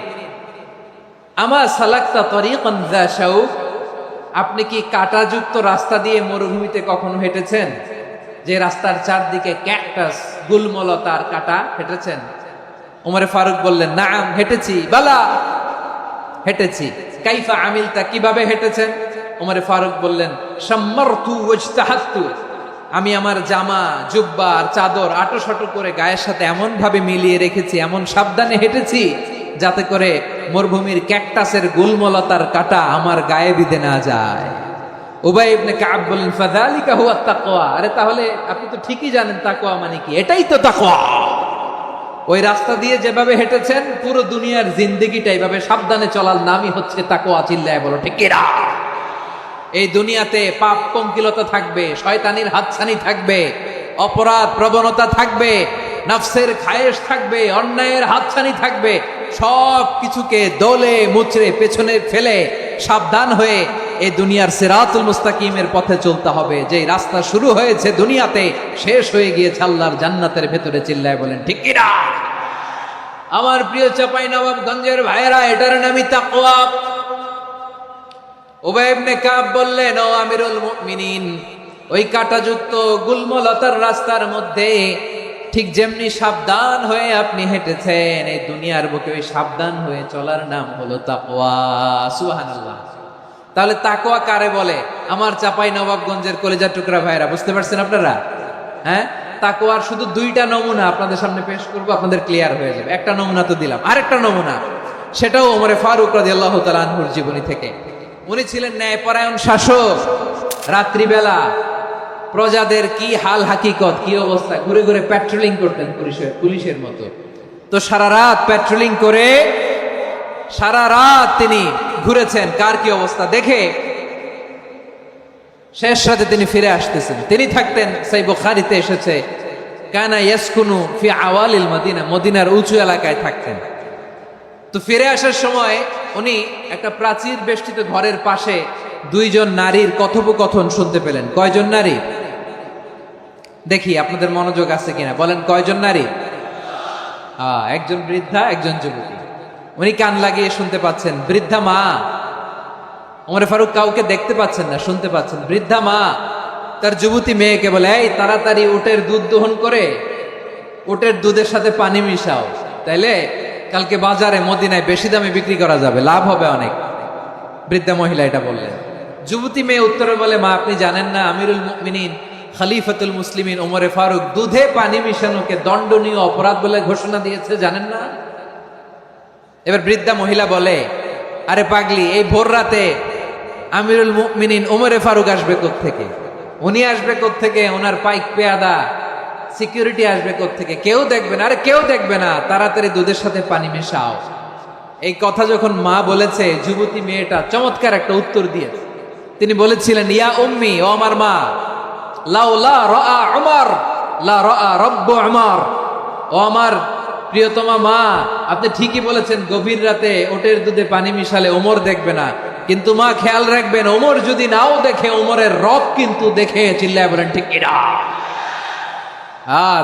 আমা সালাকতা তরিকান যা শাউক, আপনি কি কাঁটাযুক্ত রাস্তা দিয়ে মরুভূমিতে কখনো হেঁটেছেন? যে রাস্তার চারদিকে ক্যাকটাস, গুলমলতার কাঁটা, হেঁটেছেন? ওমরে ফারুক বললেন, নাম, হেঁটেছি। বালা, হেঁটেছি। কাইফা আমিলতা, কিভাবে হেঁটেছেন? ওমরে ফারুক বললেন, শাম্মারতু ওয়াজতাহাতু, আমি আমার জামা, জুব্বা আর চাদর আটোসাটো করে গায়ের সাথে এমন ভাবে মিলিয়ে রেখেছি, এমন সাবধানে হেঁটেছি যাতে করে মরুভূমির ক্যাকটাসের গুলমলতার কাঁটা আমার গায়ে বিঁধে না যায়। উবাই ইবনে কাব বললেন, ফাযালিকা হুয়া তাকওয়া, আরে তাহলে আপনি তো ঠিকই জানেন তাকওয়া মানে কি, এটাই তো তাকওয়া। ওই রাস্তা দিয়ে যেভাবে হেঁটেছেন, পুরো দুনিয়ার জিন্দেগিটা এইভাবে সাবধানে চলার নামই হচ্ছে তাকওয়া। চিল্লায় বলো ঠিক কিনা? এই দুনিয়াতে পাপ পঙ্কিলতা থাকবে, শয়তানির হাতছানি থাকবে, অপরাধ প্রবণতা থাকবে, নফসের খায়েশ থাকবে, অন্যায়ের হাতছানি থাকবে। সব কিছুকে দলে মুচড়ে পেছনে ফেলে সাবধান হয়ে এই দুনিয়ার সিরাতুল মুস্তাকিমের পথে চলতে হবে। যেই রাস্তা শুরু হয়েছে দুনিয়াতে, শেষ হয়ে গিয়েছে আল্লাহর জান্নাতের ভেতরে। চিল্লায় বলেন ঠিক কিনা? আমার প্রিয় চাঁপাইনবাবগঞ্জের ভাইয়েরা, এটার নামই তাকওয়া। উবাই ইবনে কাব বললেন, ও আমিরুল মুমিনিন, ওই কাঁটাযুক্ত গুলমলতার রাস্তার মধ্যে ঠিক যেমনি সাবধান হয়ে আপনি হেঁটেছেন, এই দুনিয়ার বুকে ওই সাবধান হয়ে চলার নাম হলো তাকওয়া। সুবহানাল্লাহ। তাহলে তাকওয়া কারে বলে? আমার চাঁপাইনবাবগঞ্জের কলিজার টুকরা ভাইয়েরা, বুঝতে পারছেন আপনারা? হ্যাঁ, তাকওয়ার শুধু দুইটা নমুনা আপনাদের সামনে পেশ করবো, আপনাদের ক্লিয়ার হয়ে যাবে। একটা নমুনা তো দিলাম, আরেকটা নমুনা, সেটাও ওমরে ফারুক রাদিয়াল্লাহু তাআলা আনহুর জীবনী থেকে। উনি ছিলেন ন্যায়পরায়ণ শাসক। রাত্রিবেলা প্রজাদের কি হাল হাকিকত, কি অবস্থা, ঘুরে ঘুরে প্যাট্রোলিং করতেন পুলিশের মতো। তো সারা রাত প্যাট্রোলিং করে সারা রাত তিনি ঘুরেছেন কার কি অবস্থা দেখে। শেষ রাতে তিনি ফিরে আসতেছেন। তিনি থাকতেন, সেই বুখারীতে এসেছে, কানা ইয়াসকুনু ফি আওয়ালিল মদিনা, মদিনার উঁচু এলাকায় থাকতেন। তো ফিরে আসার সময় উনি একটা প্রাচীর বেষ্টিত ঘরের পাশে দুইজন নারীর কথোপকথন শুনতে পেলেন। কয়জন নারী? দেখি আপনাদের মনোযোগ আছে কিনা, বলেন কয়জন নারী? একজন বৃদ্ধা, একজন যুবতী। উনি কান লাগিয়ে শুনতে পাচ্ছেন। বৃদ্ধা মা, ওমর ফারুক কাউকে দেখতে পাচ্ছেন না, শুনতে পাচ্ছেন। বৃদ্ধা মা তার যুবতী মেয়েকে বলে, এই তাড়াতাড়ি উটের দুধ দহন করে উটের দুধের সাথে পানি মিশাও, তাইলে কালকে বাজারে মদিনায় বেশি দামে বিক্রি করা যাবে, লাভ হবে অনেক। বৃদ্ধা মহিলা এটা বললেন। যুবতী মেয়ে উত্তরে বলে, মা আপনি জানেন না আমিরুল মুমিনিন খলিফাতুল মুসলিমিন ওমরে ফারুক দুধে পানি মিশানোকে দণ্ডনীয় অপরাধ বলে ঘোষণা দিয়েছে, জানেন না? এবার বৃদ্ধা মহিলা বলে, আরে পাগলি, এই ভোর রাতে আমিরুল মুমিনিন ওমরে ফারুক আসবে কোত্থেকে? উনি আসবে কোত্থেকে? ওনার পাইক পেয়াদা সিকিউরিটি আসবে কোত্থেকে? কেউ দেখবে না। আরে কেউ দেখবে না, তাড়াতাড়ি দুধের সাথে পানি মেশাও। এই কথা যখন মা বলেছে, যুবতী মেয়েটা চমৎকার একটা উত্তর দিয়েছে। তিনি বলেছিলেন, ইয়া উম্মি, ও আমার মা, লাউলা রাআ উমর লা রাআ রব্বু উমর, ও আমার প্রিয়তমা মা, আপনি ঠিকই বলেছেন, গভীর রাতে ওটের দুধে পানি মিশালে ওমর দেখবে না, কিন্তু মা খেয়াল রাখবেন, ওমর যদি নাও দেখে, ওমরের রব কিন্তু দেখে। চিল্লায় বলেন ঠিক কিনা?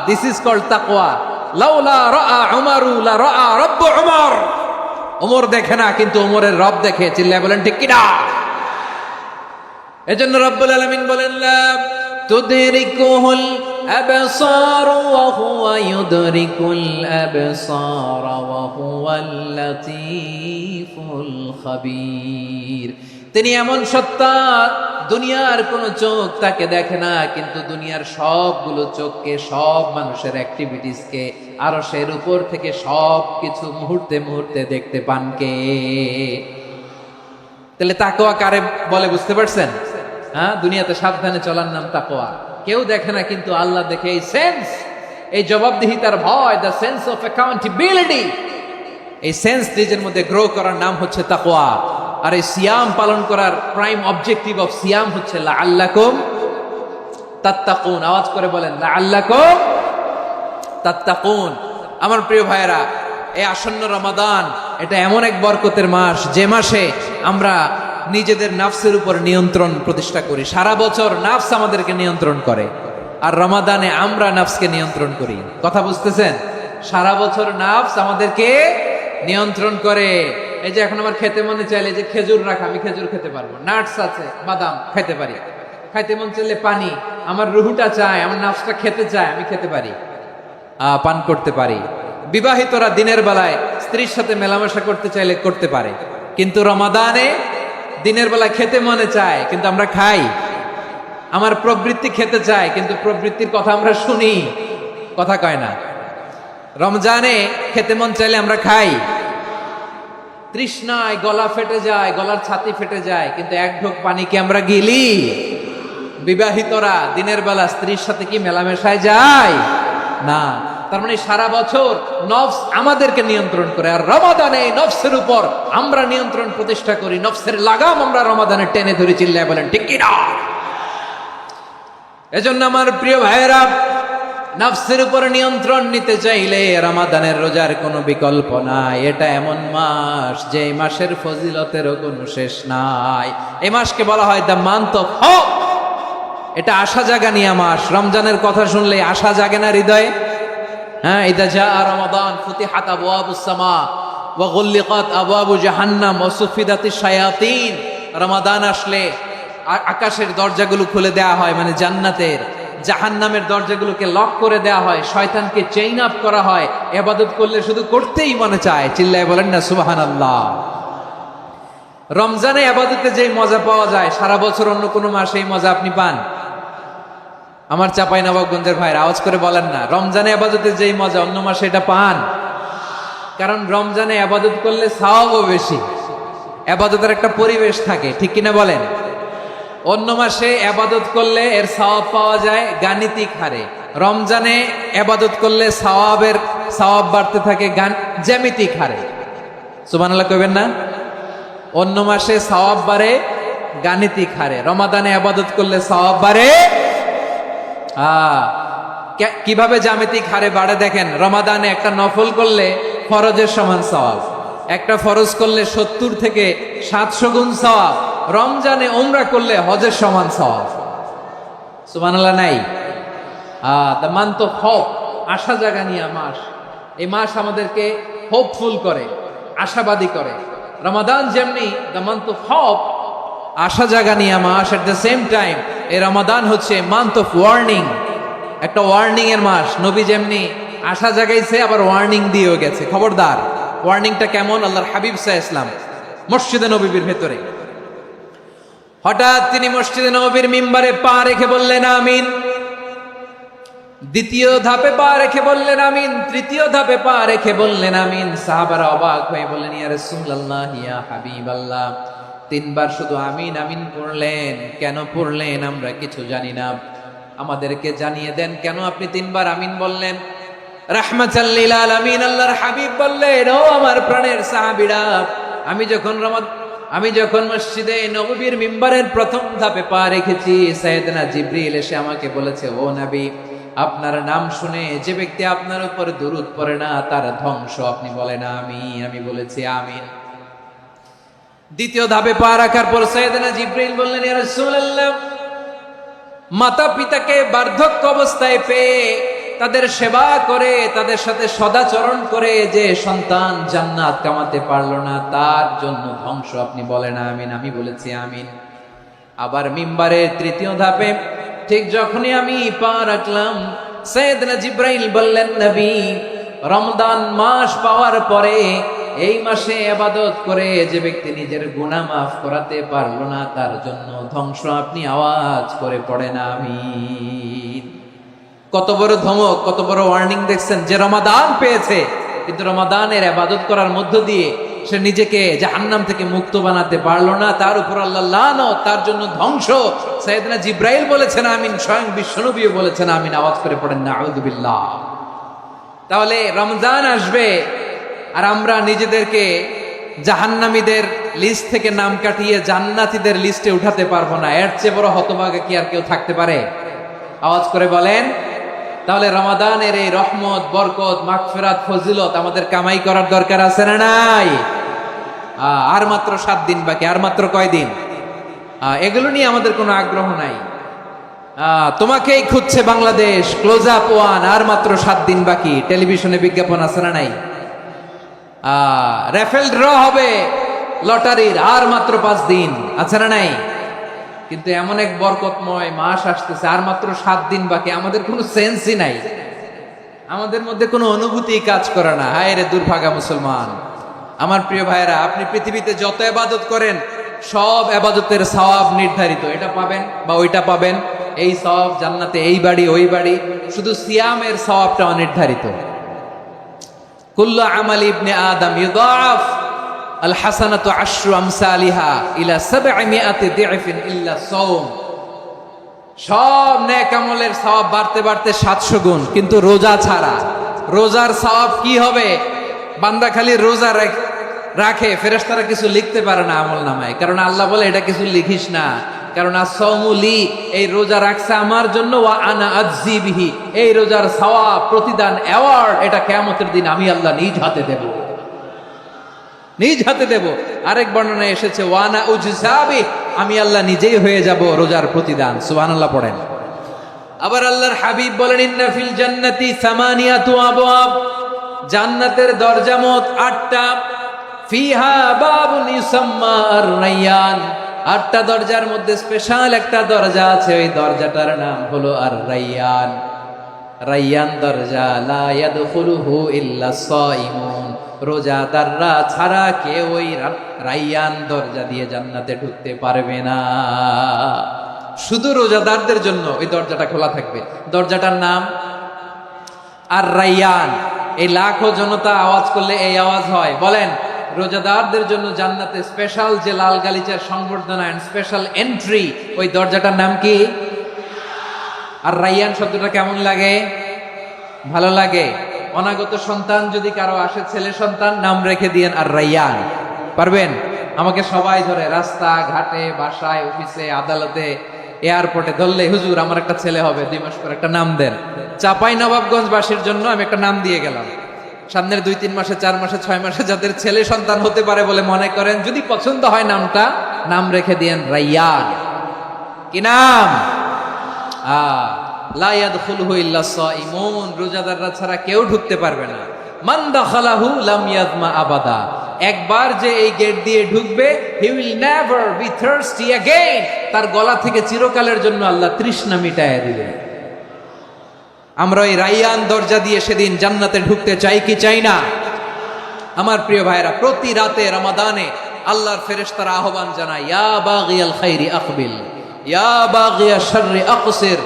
দিস ইজ কল্ড তাকওয়া। লাউলা রাআ উমরু লা রাআ রব্বু উমর, ওমর দেখে না কিন্তু ওমরের রব দেখে। চিল্লায় বলেন ঠিক কিনা? এজন্য রব্বুল আলামিন বলেন, লা তুদরিকুহুল আবসার ওয়া হুয়া ইউদরিকুল আবসার ওয়া হুয়াল লাতীফুল খাবীর। তিনি এমন সত্তা, দুনিয়ার কোনো চোখ তাকে দেখে না, কিন্তু দুনিয়ার সবগুলো চোখকে, সব মানুষের অ্যাক্টিভিটিসকে আরশের উপর থেকে সব কিছু মুহূর্তে মুহূর্তে দেখতে পান কে? তাহলে তাকওয়া কারে বলে বুঝতে পারছেন? দুনিয়াতে সাবধানে চলার নাম তাকওয়া। কেউ দেখে না কিন্তু আল্লাহ দেখে। এই সেন্স, এই জবাবদিহিতার ভয়, দ্য সেন্স অফ অ্যাকাউন্টেবিলিটি, এই সেন্স নিজের মধ্যে গ্রো করার নাম হচ্ছে তাকওয়া। আর এই সিয়াম পালন করার প্রাইম অবজেক্টিভ অফ সিয়াম হচ্ছে লাআল্লাকুম তাত্তাকুন। আওয়াজ করে বলেন, লাআল্লাকুম তাত্তাকুন। আমার প্রিয় ভাইয়েরা, এই আসন্ন রমাদান, এটা এমন এক বরকতের মাস, যে মাসে আমরা নিজেদের নাফসের উপর নিয়ন্ত্রণ প্রতিষ্ঠা করি। সারা বছর নাফস আমাদেরকে নিয়ন্ত্রণ করে, আর রমাদানে আমরা নাফসকে নিয়ন্ত্রণ করি। কথা বুঝতেছেন? সারা বছর নাফস আমাদেরকে নিয়ন্ত্রণ করে। এই যে এখন আমার খেতে মনে চাইলে যে খেজুর রাখা, আমি খেজুর খেতে পারবো, নাটস আছে, বাদাম খেতে পারি। খাইতে মন চাইলে পানি, আমার রুহুটা চায়, আমার নাফসটা খেতে চায়, আমি খেতে পারি, পান করতে পারি। বিবাহিতরা দিনের বেলায় স্ত্রীর সাথে মেলামেশা করতে চাইলে করতে পারে, কিন্তু রমাদানে দিনের বেলায় খেতে মনে চায় কিন্তু আমরা খাই। আমার প্রবৃত্তি খেতে চায় কিন্তু প্রবৃত্তির কথা আমরা শুনি, কথা কয় না। রমজানে খেতে মন চাইলে আমরা খাই, তৃষ্ণায় গলা ফেটে যায়, গলার ছাতি ফেটে যায়, কিন্তু এক ঢোক পানি কি আমরা গিলি? বিবাহিতরা দিনের বেলা স্ত্রীর সাথে কি মেলামেশায় যায় না। তার মানে সারা বছর নফস আমাদেরকে নিয়ন্ত্রণ করে, আর রমাদানে নফসের উপর আমরা নিয়ন্ত্রণ প্রতিষ্ঠা করি। নফসের লাগাম আমরা রমাদানে টেনে ধরে, চিল্লায় বলেন ঠিক কি না? এজন্য আমার প্রিয় ভাইয়েরা, নফসের উপর নিয়ন্ত্রণ নিতে চাইলে রমাদানের রোজার কোনো বিকল্প নাই। এটা এমন মাস যে মাসের ফজিলতেরও কোনো শেষ নাই। এই মাসকে বলা হয় দ্য মান্থ অফ হোপ। এটা আশা জাগানিয়া মাস। রমজানের কথা শুনলে আশা জাগে না হৃদয়ে? হ্যাঁ, ইদা জাআ রমাদান ফুতিহাত আবওয়াবুস সামা ওয়া গুল্লিকাত আবওয়াবু জাহান্নাম ওয়া সুফিদাতিশ শায়াতিন। রমাদান আসলে আকাশের দরজাগুলো খুলে দেয়া হয়, মানে জান্নাতের। জাহান্নামের দরজাগুলোকে লক করে দেয়া হয়, শয়তানকে চেইন আপ করা হয়। ইবাদত করলে শুধু করতেই মনে চায়, চিল্লায় বলেন না সুবহানাল্লাহ। রমজানে ইবাদতে যে মজা পাওয়া যায়, সারা বছর অন্য কোনো মাসে এই মজা আপনি পান? আমার চাঁপাইনবাবগঞ্জের ভাইরা আওয়াজ করে বলেন না, রমজানে ইবাদতে যেই মজা অন্য মাসে এটা পান? কারণ রমজানে ইবাদত করলে সওয়াবও বেশি, ইবাদতের একটা পরিবেশ থাকে, ঠিক কিনা বলেন? অন্য মাসে ইবাদত করলে এর সওয়াব পাওয়া যায় গাণিতিক হারে, রমজানে ইবাদত করলে সওয়াব বাড়তে থাকে জ্যামিতিক হারে। সুবহানাল্লাহ কইবেন না? অন্য মাসে সওয়াব বাড়ে গাণিতিক হারে, রমাদানে ইবাদত করলে সওয়াব বাড়ে কিভাবে জ্যামিতিক হারে বাড়ে দেখেন। রমাদানে একটা নফল করলে ফরজের সমান সওয়াব, একটা ফরজ করলে 70 থেকে 700 গুণ সওয়াব। রমজানে উমরা করলে হজের সমান সওয়াব। সুবহানাল্লাহ নাই? দ্য মান্থ অফ হোপ, আশা জাগানিয়া মাস। এই মাস আমাদেরকে হোপফুল করে, আশাবাদী করে। রমাদান যেমনি দ্য মান্থ অফ হোপ, আশা জাগানিয়া মাস, এট দ্য সেম টাইম এই রমাদান হচ্ছে মান্থ অফ ওয়ার্নিং, একটা ওয়ার্নিং এর মাস। নবী যেমনি আশা জাগাইছে, আবার ওয়ার্নিং দিয়েও গেছে, খবরদার। ওয়ার্নিংটা কেমন? আল্লাহর হাবিব সাল্লাল্লাহু আলাইহি ওয়াসাল্লাম মসজিদে নববীর ভেতরে, হঠাৎ তিনি মসজিদে নববীর মিম্বারে পা রেখে বললেন আমিন। দ্বিতীয় ধাপে পা রেখে বললেন আমিন, তৃতীয় ধাপে পা রেখে বললেন আমিন। সাহাবারা অবাক হয়ে বললেন ইয়া রাসূলুল্লাহ, ইয়া হাবিবাল্লাহ, 3 বার শুধু আমিন আমিন পড়লেন, কেন পড়লেন আমরা কিছু জানি না, আমাদেরকে জানিয়ে দেন কেন আপনি 3 বার আমিন বললেন। রাহমাতাল লিল আলামিন আল্লাহর হাবিব বললেন, ও আমার প্রাণের সাহাবীরা, আমি যখন মসজিদে নববীর মিম্বারের প্রথম ধাপে পা রেখেছি, সাইয়েদনা জিবরিল এসে আমাকে বলেছে, ও নবী, আপনার নাম শুনে যে ব্যক্তি আপনার উপর দুরূদ পড়ে না তার ধ্বংস। আপনি বলেন আমিন। আমি বলেছি আমিন। দ্বিতীয় ধাপে পা রাখার পর সাইয়েদনা জিবরিল বললেন, ইয়া রাসূলুল্লাহ, মাতা পিতাকে বার্ধক্য অবস্থায় পেয়ে তাদের সেবা করে, তাদের সাথে সদাচরণ করে যে সন্তান জান্নাত কামাতে পারলো না, তার জন্য ধ্বংস। আপনি বলেন আমিন। আমি বলেছি আমিন। আবার মিম্বারের তৃতীয় ধাপে ঠিক যখনই আমি পা রাখলাম, সাইয়েদনা জিবরাইল বললেন, নবী, রমজান মাস পাওয়ার পরে এই মাসে ইবাদত করে যে ব্যক্তি নিজের গুনাহ মাফ করাতে পারলো না, তার জন্য ধ্বংস। আপনি আওয়াজ করে পড়েন আমিন। কত বড় ধমক, কত বড় ওয়ার্নিং দেখছেন। যে রমাদান পেয়েছে, কিন্তু রমাদানের ইবাদত করার মধ্য দিয়ে সে নিজেকে জাহান্নাম থেকে মুক্ত বানাতে পারলো না, তার উপর আল্লাহ লানত, তার জন্য ধ্বংস। সাইয়েদনা জিবরাইল বলেছেন আমিন, স্বয়ং বিশ্বনবীও বলেছেন আমিন। আওয়াজ করে পড়েন নাউযু বিল্লাহ। তাহলে রমজান আসবে আর আমরা নিজেদেরকে জাহান্নামীদের লিস্ট থেকে নাম কাটিয়ে জান্নাতীদের লিস্টে উঠাতে পারবো না। এর চেয়ে বড় হতভাগা কি আর কেউ থাকতে পারে? আওয়াজ করে বলেন। তাহলে রমাদানের এই রহমত, বরকত, মাগফিরাত, ফজিলত আমাদের কামাই করার দরকার আছে না নাই? আর মাত্র 7 দিন বাকি, আর মাত্র কয় দিন? এগুলো নিয়ে আমাদের কোনো আগ্রহ নাই। তোমাকেই খুঁজছে বাংলাদেশ, ক্লোজ আপ ওয়ান, আর মাত্র 7 দিন বাকি। টেলিভিশনে বিজ্ঞাপন আছে না নাই? রেফেল ড্র হবে লটারির, আর মাত্র 5 দিন, আছে না নাই? কিন্তু এমন এক বরকতময় মাস আসতেছে, আর মাত্র 7 দিন বাকি। আমাদের কোনো সেন্সই নাই, আমাদের মধ্যে কোনো অনুভূতি কাজ করে না। হায় রে দুর্ভাগা মুসলমান। আমার প্রিয় ভাইরা, আপনি পৃথিবীতে যত ইবাদত করেন সব ইবাদতের সওয়াব নির্ধারিত। এটা পাবেন বা ওইটা পাবেন, এই সওয়াব জান্নাতে, এই বাড়ি ওই বাড়ি। শুধু সিয়ামের সওয়াবটা অনির্ধারিত। কুল্লু আমালি ইবনে আদম ইউদাফ আল হাসানাতু আশরু আমসালিহা ইলা 700 দি'ফিন ইল্লা সাওম। সব নেক আমলের সওয়াব বাড়তে বাড়তে 700 গুণ, কিন্তু রোজা ছাড়া। রোজার সওয়াব কি হবে? বান্দা খালি রোজা রাখে, ফেরেশতারা কিছু লিখতে পারে না আমল নামায়, কারণ আল্লাহ বলে এটা কিছু লিখিস না, কারণ as-সাওমুলি, এই রোজা রাখছে আমার জন্য, ওয়া আনা আজজি বিহি, এই রোজার সওয়াব, প্রতিদান, অ্যাওয়ার্ড, এটা কিয়ামতের দিন আমি আল্লাহ নিজ হাতে দেব, নিজ হাতে দেব। আরেক বর্ণনায় এসেছে ওয়া আনা উজজাবি, আমি আল্লাহ নিজেই হয়ে যাব রোজার প্রতিদান। সুবহানাল্লাহ পড়েন। আবার আল্লাহর হাবিব বলেন ইন্না ফিল জান্নাতি সামানিয়াতু আবওয়াব, জান্নাতের দরজা মোট 8টা। ফিহা বাবুন ইউসাম্মা আর-রায়্যান, 8টা দরজার মধ্যে স্পেশাল একটা দরজা আছে, ওই দরজাটার নাম হলো আর-রায়্যান। রায়্যান দরজা, লা ইয়াদখুলুহু ইল্লা সাইমুন, রোজাদাররা ছাড়া কেউ ওই রায়্যান দরজা দিয়ে জান্নাতে ঢুকতে পারবে না। শুধু রোজাদারদের জন্য ওই দরজাটা খোলা থাকবে। দরজাটার নাম আর-রায়্যান। এই লাখো জনতা আওয়াজ করলে এই আওয়াজ হয়। বলেন, রোজাদারদের জন্য জান্নাতে স্পেশাল যে লাল গালিচার সংবর্ধনা এন্ড স্পেশাল এন্ট্রি, ওই দরজাটার নাম কি? আর-রায়্যান শব্দটা কেমন লাগে? ভালো লাগে। অনাগত সন্তান যদি কারো আসে, ছেলে সন্তান, নাম রেখে দিয়েন আর-রায়্যান। পারবেন? আমাকে সবাই ধরে রাস্তা ঘাটে, বাসায়, অফিসে, আদালতে, এয়ারপোর্টে ধরলে, হুজুর আমার একটা ছেলে হবে 2 মাস পর, একটা নাম দেন। চাপাই নবাবগঞ্জবাসীর জন্য আমি একটা নাম দিয়ে গেলাম। সামনের 2-3 মাসে, 4 মাসে, 6 মাসে যাদের ছেলে সন্তান হতে পারে বলে মনে করেন, যদি পছন্দ হয় নামটা, নাম রেখে দিয়েন রায়্যান। কি নাম? লা ইয়াদখুলুহু ইল্লা সাইমুন, রোজাদাররা ছাড়া কেউ ঢুকতে পারবে না। মান দাখালাহু লাম ইয়াজমা আবাদা, একবার যে এই গেট দিয়ে ঢুকবে, he will never be thirsty again, তার গলা থেকে চিরকালের জন্য আল্লাহ তৃষ্ণা মিটায় দিবেন। আমরা এই রায়্যান দরজা দিয়ে সেদিন জান্নাতে ঢুকতে চাই কি চাই না? আমার প্রিয় ভাইরা, প্রতি রাতে রমাদানে আল্লাহর ফেরেশতারা আহ্বান জানায়, ইয়া বাগিয়াল খাইরি আকবিল, ইয়া বাগিয়াশ শাররি আকসির,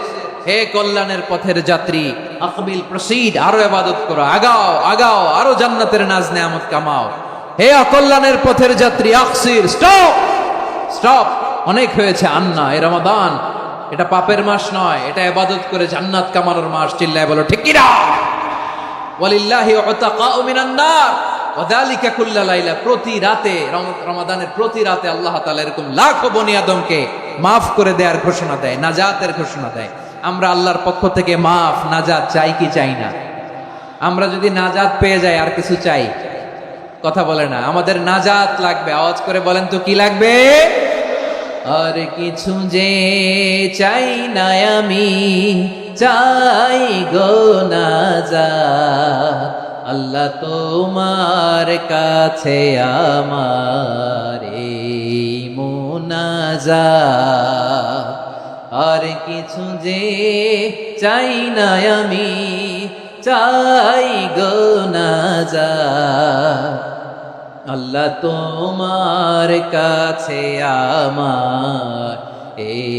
হে কল্যাণের পথের যাত্রী, আকবিল, প্রসিড, আরো ইবাদত করো, আগাও আগাও, আরো জান্নাতের নাজ নেয়ামত কামাও। হে অকল্যাণের পথের যাত্রী, আকসির, স্টপ স্টপ, অনেক হয়েছে। আন্না, এ রমাদান এটা পাপের মাস নয়, এটা ইবাদত করে জান্নাত কামানোর মাস। চিল্লায় বলো ঠিক কি না? ওয়ালিল্লাহি উতাকাউ মিনান নার ওয়া যালিকা কুল্লা লাইলা, প্রতি রাতে, রমাদানের প্রতি রাতে আল্লাহ তাআলা এরকম লাখো বনি আদমকে মাফ করে দেওয়ার ঘোষণা দেয়, নাজাতের ঘোষণা দেয়। আমরা আল্লাহর পক্ষ থেকে মাফ, নাজাত চাই কি চাই না? আমরা যদি নাজাত পেয়ে যাই, আর কিছু চাই? কথা বলে না। আমাদের নাজাত লাগবে। আওয়াজ করে বলেন তো কি লাগবে? আর কিছু যে চাই না আমি, চাই গো নাজাত, আল্লাহ তোমার কাছে আমার এই মুনাজাত। আর কিছু যে চাই না আমি, চাই গো নাজাত, আল্লাহ তোমার কাছে আমার এই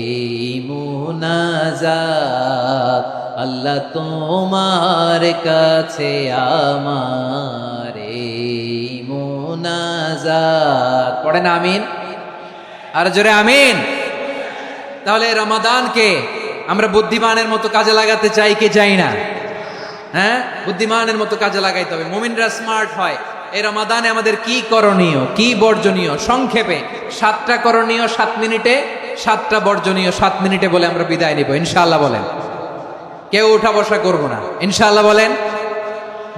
মুনাজাত, আল্লাহ তোমার কাছে আমার এই মুনাজাত। পড়েন আমিন, আর জোরে আমিন। তাহলে রমাদানকে আমরা বুদ্ধিমানের মতো কাজে লাগাতে চাই কি চাই না? হ্যাঁ, বুদ্ধিমানের মতো কাজে লাগাইতে হবে। মুমিনরা স্মার্ট হয়। এই রমাদানে আমাদের কি করণীয়, কি বর্জনীয়? সংক্ষেপে 7টা করণীয় 7 মিনিটে, 7টা বর্জনীয় 7 মিনিটে বলে আমরা বিদায় নিব ইনশাআল্লাহ। বলেন, কেউ উঠা বসা করবো না ইনশাআল্লাহ। বলেন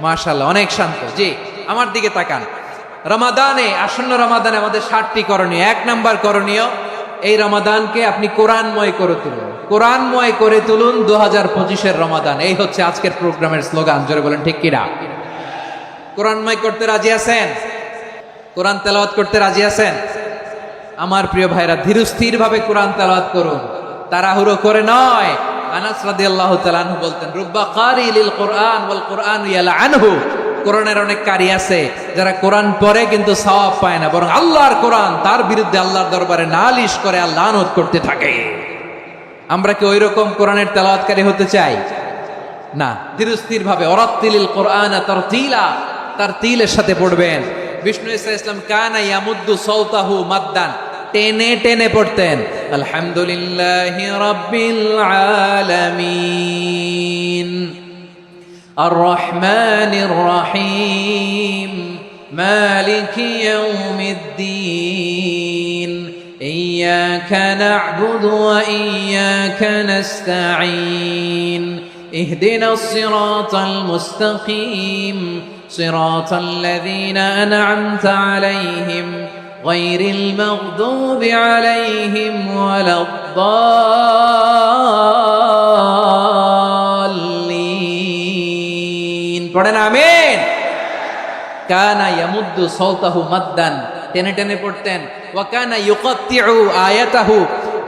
মাশাআল্লাহ, অনেক শান্ত। জি, আমার দিকে তাকান। রমাদানে, আসন্ন রমাদানে আমাদের 7টি করণীয়। 1 নাম্বার করণীয়, এই রমাদানকে আপনি কোরআনময় করে তুলুন। কোরআনময় করে তুলুন 2025-এর রমাদান। এই হচ্ছে আজকের প্রোগ্রামের স্লোগান। জোরে বলেন ঠিক কিনা? কোরআনময় করতে রাজি আছেন? কোরআন তেলাওয়াত করতে রাজি আছেন? আমার প্রিয় ভাইরা, ধীরস্থির ভাবে কোরআন তেলাওয়াত করুন, তাড়াহুড়ো করে নয়। আনাস রাদিয়াল্লাহু তাআলা আনহু বলতেন, রুব্বা কারি লিল কোরআন ওয়াল কোরআন ইয়ালআনহু। কোরআনের অনেক কারি আছে যারা কোরআন পড়ে কিন্তু সওয়াব পায় না, বরং আল্লাহর কোরআন তার বিরুদ্ধে আল্লাহর দরবারে নালিশ করে আর লানত করতে থাকে। আমরা কি ওইরকম কোরআনের তেলাওয়াতকারী হতে চাই? না। ধীরস্থির ভাবে ওরাত্তিলিল কোরআন তারতিলা, তারতিলের সাথে পড়বেন। বিষ্ণু ঈসা ইসলাম কানা ইয়ামুদ্দু সাওতাহু মাদ্দান, টেনে টেনে পড়তেন। আলহামদুলিল্লাহি রাব্বিল আলামিন আর রহমানির রহিম মালিকি ইয়াউমিদ্দিন ইয়্যাকা না'বুদু ওয়া ইয়্যাকা নাস্তাঈন ইহদিনাস সিরাতাল মুস্তাকিম সিরাতাল লাযীনা আন'আমতা আলাইহিম গায়রিল মাগদুবি আলাইহিম ওয়ালাদ-দাল্লিন। পড়েন আমিন। কানা ইয়ামুদ্দু সাওতাহু মাদ্দান, টেনে টেনে পড়তেন। ওয়া কানা ইউকাত্তিউ আয়াতাহু,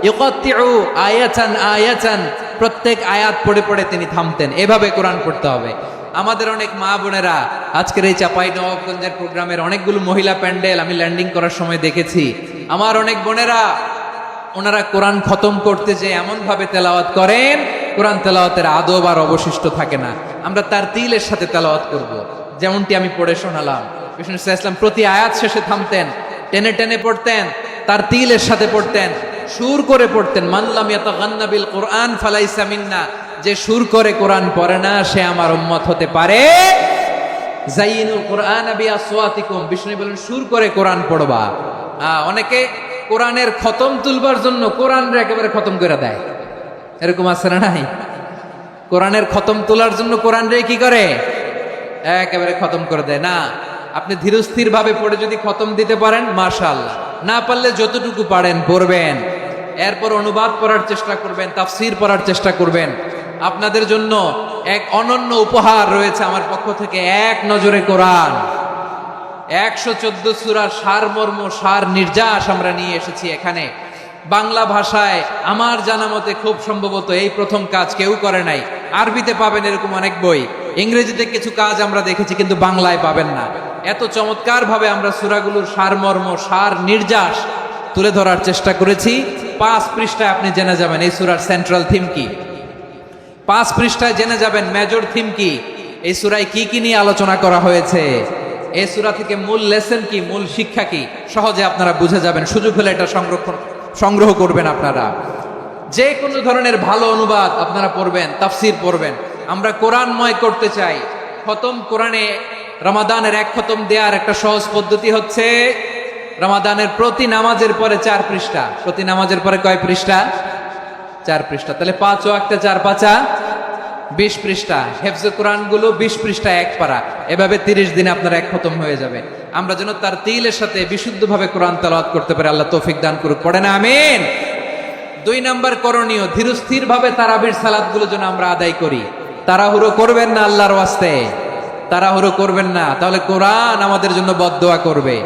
ইউকাত্তিউ আয়াতান আয়াতান, প্রত্যেক আয়াত পড়ে পড়ে তিনি থামতেন। এভাবে কোরআন পড়তে হবে। আমাদের অনেক মা বোনেরা আজকের এই চাঁপাইনবাবগঞ্জের প্রোগ্রামের অনেকগুলো মহিলা প্যান্ডেল আমি ল্যান্ডিং করার সময় দেখেছি। আমার অনেক বোনেরা, ওনারা কোরআন খতম করতে যে এমন ভাবে তেলাওয়াত করেন, কোরআন তেলাওয়াতের আদব আর অবশিষ্ট থাকে না। আমরা তার তিলের সাথে তেলাওয়াত করব, যেমনটি আমি পড়ে শোনালাম। বিষ্ণু ইসলাম প্রতি আয়াত শেষে থামতেন, টেনে টেনে পড়তেন, তার তিলের সাথে পড়তেন, সুর করে পড়তেন। মানলাম ইয়াতাগান্না বিল কোরআন ফালাইসা মিন্না, যে সুর করে কোরআন পড়ে না সে আমার উম্মত হতে পারে। যাইনুল কোরআন বিআসওয়াতিকুম, বিষ্ণু বলেন সুর করে কোরআন পড়বা। অনেকে কোরআনের খতম তুলবার জন্য কোরআনরে একেবারে খতম করে দেয়, এরকম আছে না নাই? কোরআনের খতম তোলার জন্য কোরআনরে কি করে? একেবারে খতম করে দেয়। না, আপনি ধীরস্থির ভাবে পড়ে যদি খতম দিতে পারেন মাশাআল্লাহ, না পারলে যতটুকু পারেন পড়বেন। এরপর অনুবাদ পড়ার চেষ্টা করবেন, তাফসীর পড়ার চেষ্টা করবেন। আপনাদের জন্য এক অনন্য উপহার রয়েছে আমার পক্ষ থেকে, এক নজরে কোরআন। 114 সূরার সারমর্ম, সার নির্যাস আমরা নিয়ে এসেছি এখানে বাংলা ভাষায়। আমার জানা মতে খুব সম্ভবত এই প্রথম কাজ কেউ করে নাই। আরবিতে পাবেন এরকম অনেক বই, ইংরেজিতে কিছু কাজ আমরা দেখেছি, কিন্তু বাংলায় পাবেন না। এত চমৎকার ভাবে আমরা সূরাগুলোর সারমর্ম, সার নির্যাস তুলে ধরার চেষ্টা করেছি। 5 পৃষ্ঠায় আপনি জেনে যাবেন এই সূরার সেন্ট্রাল থিম কি। 5 পৃষ্ঠায় জেনে যাবেন মেজর থিম কি, এই সূরায় কি কি নিয়ে আলোচনা করা হয়েছে, এই সূরা থেকে মূল লেসন কি, মূল শিক্ষা কি, সহজে আপনারা বুঝে যাবেন। সুযোগ হলে এটা সংগ্রহ করবেন। আপনারা যে কোনো ধরনের ভালো অনুবাদ আপনারা পড়বেন, তাফসীর পড়বেন। আমরা কোরআনময় করতে চাই। খতম কোরআনে রমাদানের 1 খতম দেওয়ার একটা সহজ পদ্ধতি হচ্ছে রমাদানের প্রতি নামাজের পরে 4 পৃষ্ঠা। প্রতি নামাজের পরে কয় পৃষ্ঠা? 4 পৃষ্ঠা। তাহলে 5 ওয়াক্তে 4 পাঁচা 20 পৃষ্ঠা। হেফজে কোরআন গুলো 20 পৃষ্ঠা 1 পারা। এভাবে 30 দিনে আপনার 1 খতম হয়ে যাবে। আমরা যেন তার তিলের সাথে বিশুদ্ধভাবে কোরআন তেলাওয়াত করতে পারি। আল্লাহ তৌফিক দান করুক। পড়েন আমিন। 2 নাম্বার করণীয়, ধীরস্থির ভাবে তারাবির সালাত গুলো যেন আমরা আদায় করি। তাড়াহুড়ো করবেন না, আল্লাহর ওয়াস্তে তাড়াহুড়ো করবেন না, তাহলে কোরআন আমাদের জন্য বদদোয়া করবে।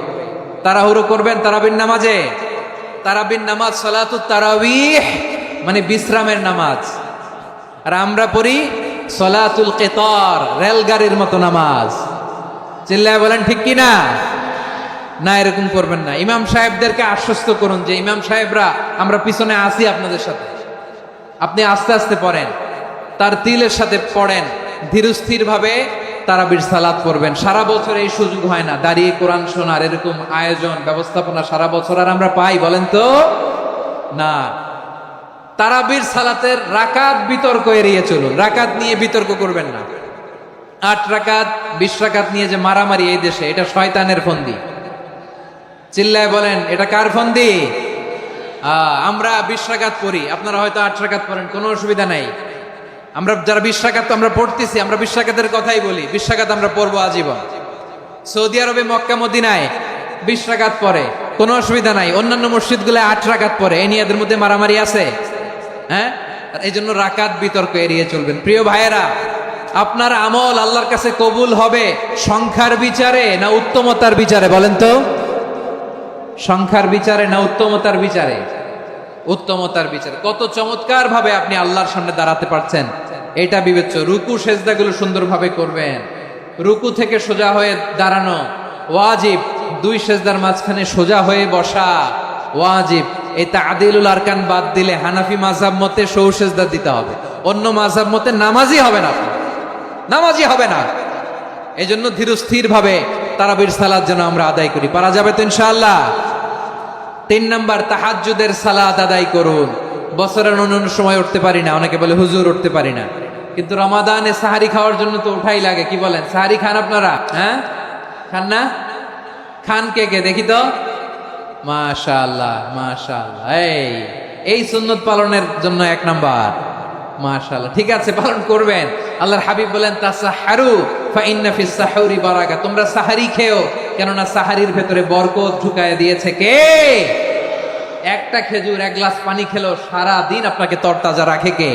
তাড়াহুড়ো করবেন তারাবির নামাজে। তারাবির নামাজ সালাতুত তারাবিহ মানে বিশ্রামের নামাজ। আর আমরা পড়ি সালাতুল কিতার, রেলগাড়ির মতো নামাজ। চিল্লায় বলেন ঠিক কি না? না, এরকম করবেন না। ইমাম সাহেবদেরকে আশ্বস্ত করুন যে ইমাম সাহেবরা আমরা পিছনে আসি আপনাদের সাথে, আপনি আস্তে আস্তে পড়েন, তার তিলের সাথে পড়েন, ধীরস্থির ভাবে তারাবির সালাত পড়বেন। সারা বছর এই সুযোগ হয় না দাঁড়িয়ে কোরআন শোনার, এরকম আয়োজন ব্যবস্থাপনা সারা বছর আর আমরা পাই বলেন তো? না। তারাবির সালাতের রাকাত বিতর্ক এড়িয়ে চলুন। রাকাত নিয়ে বিতর্ক করবেন না। 8 রাকাত 20 রাকাত নিয়ে যে মারামারি এই দেশে, এটা শয়তানের ফন্দি। চিল্লায় বলেন এটা কার ফন্দি? আমরা 20 রাকাত পড়ি, আপনারা হয়তো 8 রাকাত পড়েন, কোনো অসুবিধা নাই। আমরা যারা 20 রাকাত তো আমরা পড়তেছি, আমরা 20 রাকাতের কথাই বলি। 20 রাকাত আমরা পড়বো আজীবন। সৌদি আরবে মক্কা মদিনায় 20 রাকাত পড়ে, কোনো অসুবিধা নাই। অন্যান্য মসজিদগুলো 8 রাকাত পড়ে, এই নিয়ে এদের মধ্যে মারামারি আছে? হ্যাঁ, এই জন্য রাকাত বিতর্ক এড়িয়ে চলবেন। প্রিয় ভাইয়েরা, আপনার আমল আল্লাহর কাছে কবুল হবে সংখ্যার বিচারে না উত্তমতার বিচারে? বলেন তো, সংখ্যার বিচারে না উত্তমতার বিচারে? উত্তমতার বিচারে। কত চমৎকার ভাবে আপনি আল্লাহর সামনে দাঁড়াতে পারছেন এটা বিবেচ্য। রুকু সেজদাগুলো সুন্দরভাবে করবেন, রুকু থেকে সোজা হয়ে দাঁড়ানো ওয়াজিব, 2 সেজদার মাঝখানে সোজা হয়ে বসা ওয়াজিব। এই তা'দিলুল আরকান বাদ দিলে হানাফি মাযহাব মতে সৌ সেজদা দিতে হবে, অন্য মাযহাব মতে নামাজই হবে না, নামাজই হবে না। এজন্য ধীরস্থির ভাবে তারাবির সালাত যেন আমরা আদায় করি। পারা যাবে তো ইনশাআল্লাহ? 3 নাম্বার, তাহাজ্জুদের সালাত আদায় করুন। বছরের অন্যান্য সময় উঠতে পারি না, অনেকে বলে হুজুর উঠতে পারি না, কিন্তু রমাদানে সাহারি খাওয়ার জন্য তো উঠাই লাগে। কি বলেন, সাহারি খান আপনারা? হ্যাঁ, খান না? খান কে কে দেখি তো? মাশাআল্লাহ মাশাআল্লাহ। এই সুন্নত পালনের জন্য 1 নাম্বার। মাশাআল্লাহ, ঠিক আছে, পালন করবেন। আল্লাহর হাবিব বলেন তাসাহারু ফা ইন্না ফিস সাহুরি বারাকা, তোমরা সাহারি খেও, কেননা সাহারির ভেতরে বরকত ঢুকায় দিয়েছে কে? একটা খেজুর, 1 গ্লাস পানি খেলো সারা দিন আপনাকে তরতাজা রাখে কে?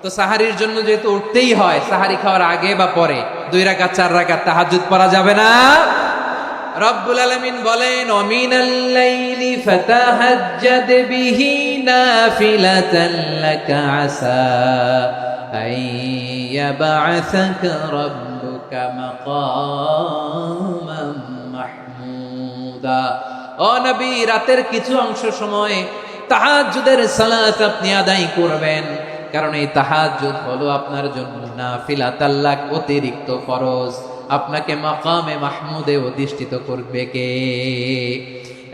তো সাহারির জন্য যেহেতু উঠতেই হয়, সাহারি খাওয়ার আগে বা পরে 2 রাকাত 4 রাকাত তাহাজ্জুদ পড়া যাবে না? রব্বুল আলামিন বলেন ওয়ামিনাল লাইলি ফাতাহাজ্জাদ বিহি নাফিলাতান লাকা আসা আইয়াবআসাকা রাব্বুকা মাকামান মাহমুদা। ও নবী, রাতের কিছু অংশ সময় তাহাজ্জুদের সালাত আপনি আদায় করবেন, কারণ এই তাহাজ্জুদ হলো আপনার জন্য নাফিলাতাল লাক, অতিরিক্ত ফরজ। আপনাকে মাকামে মাহমুদে অধিষ্ঠিত করবে কে?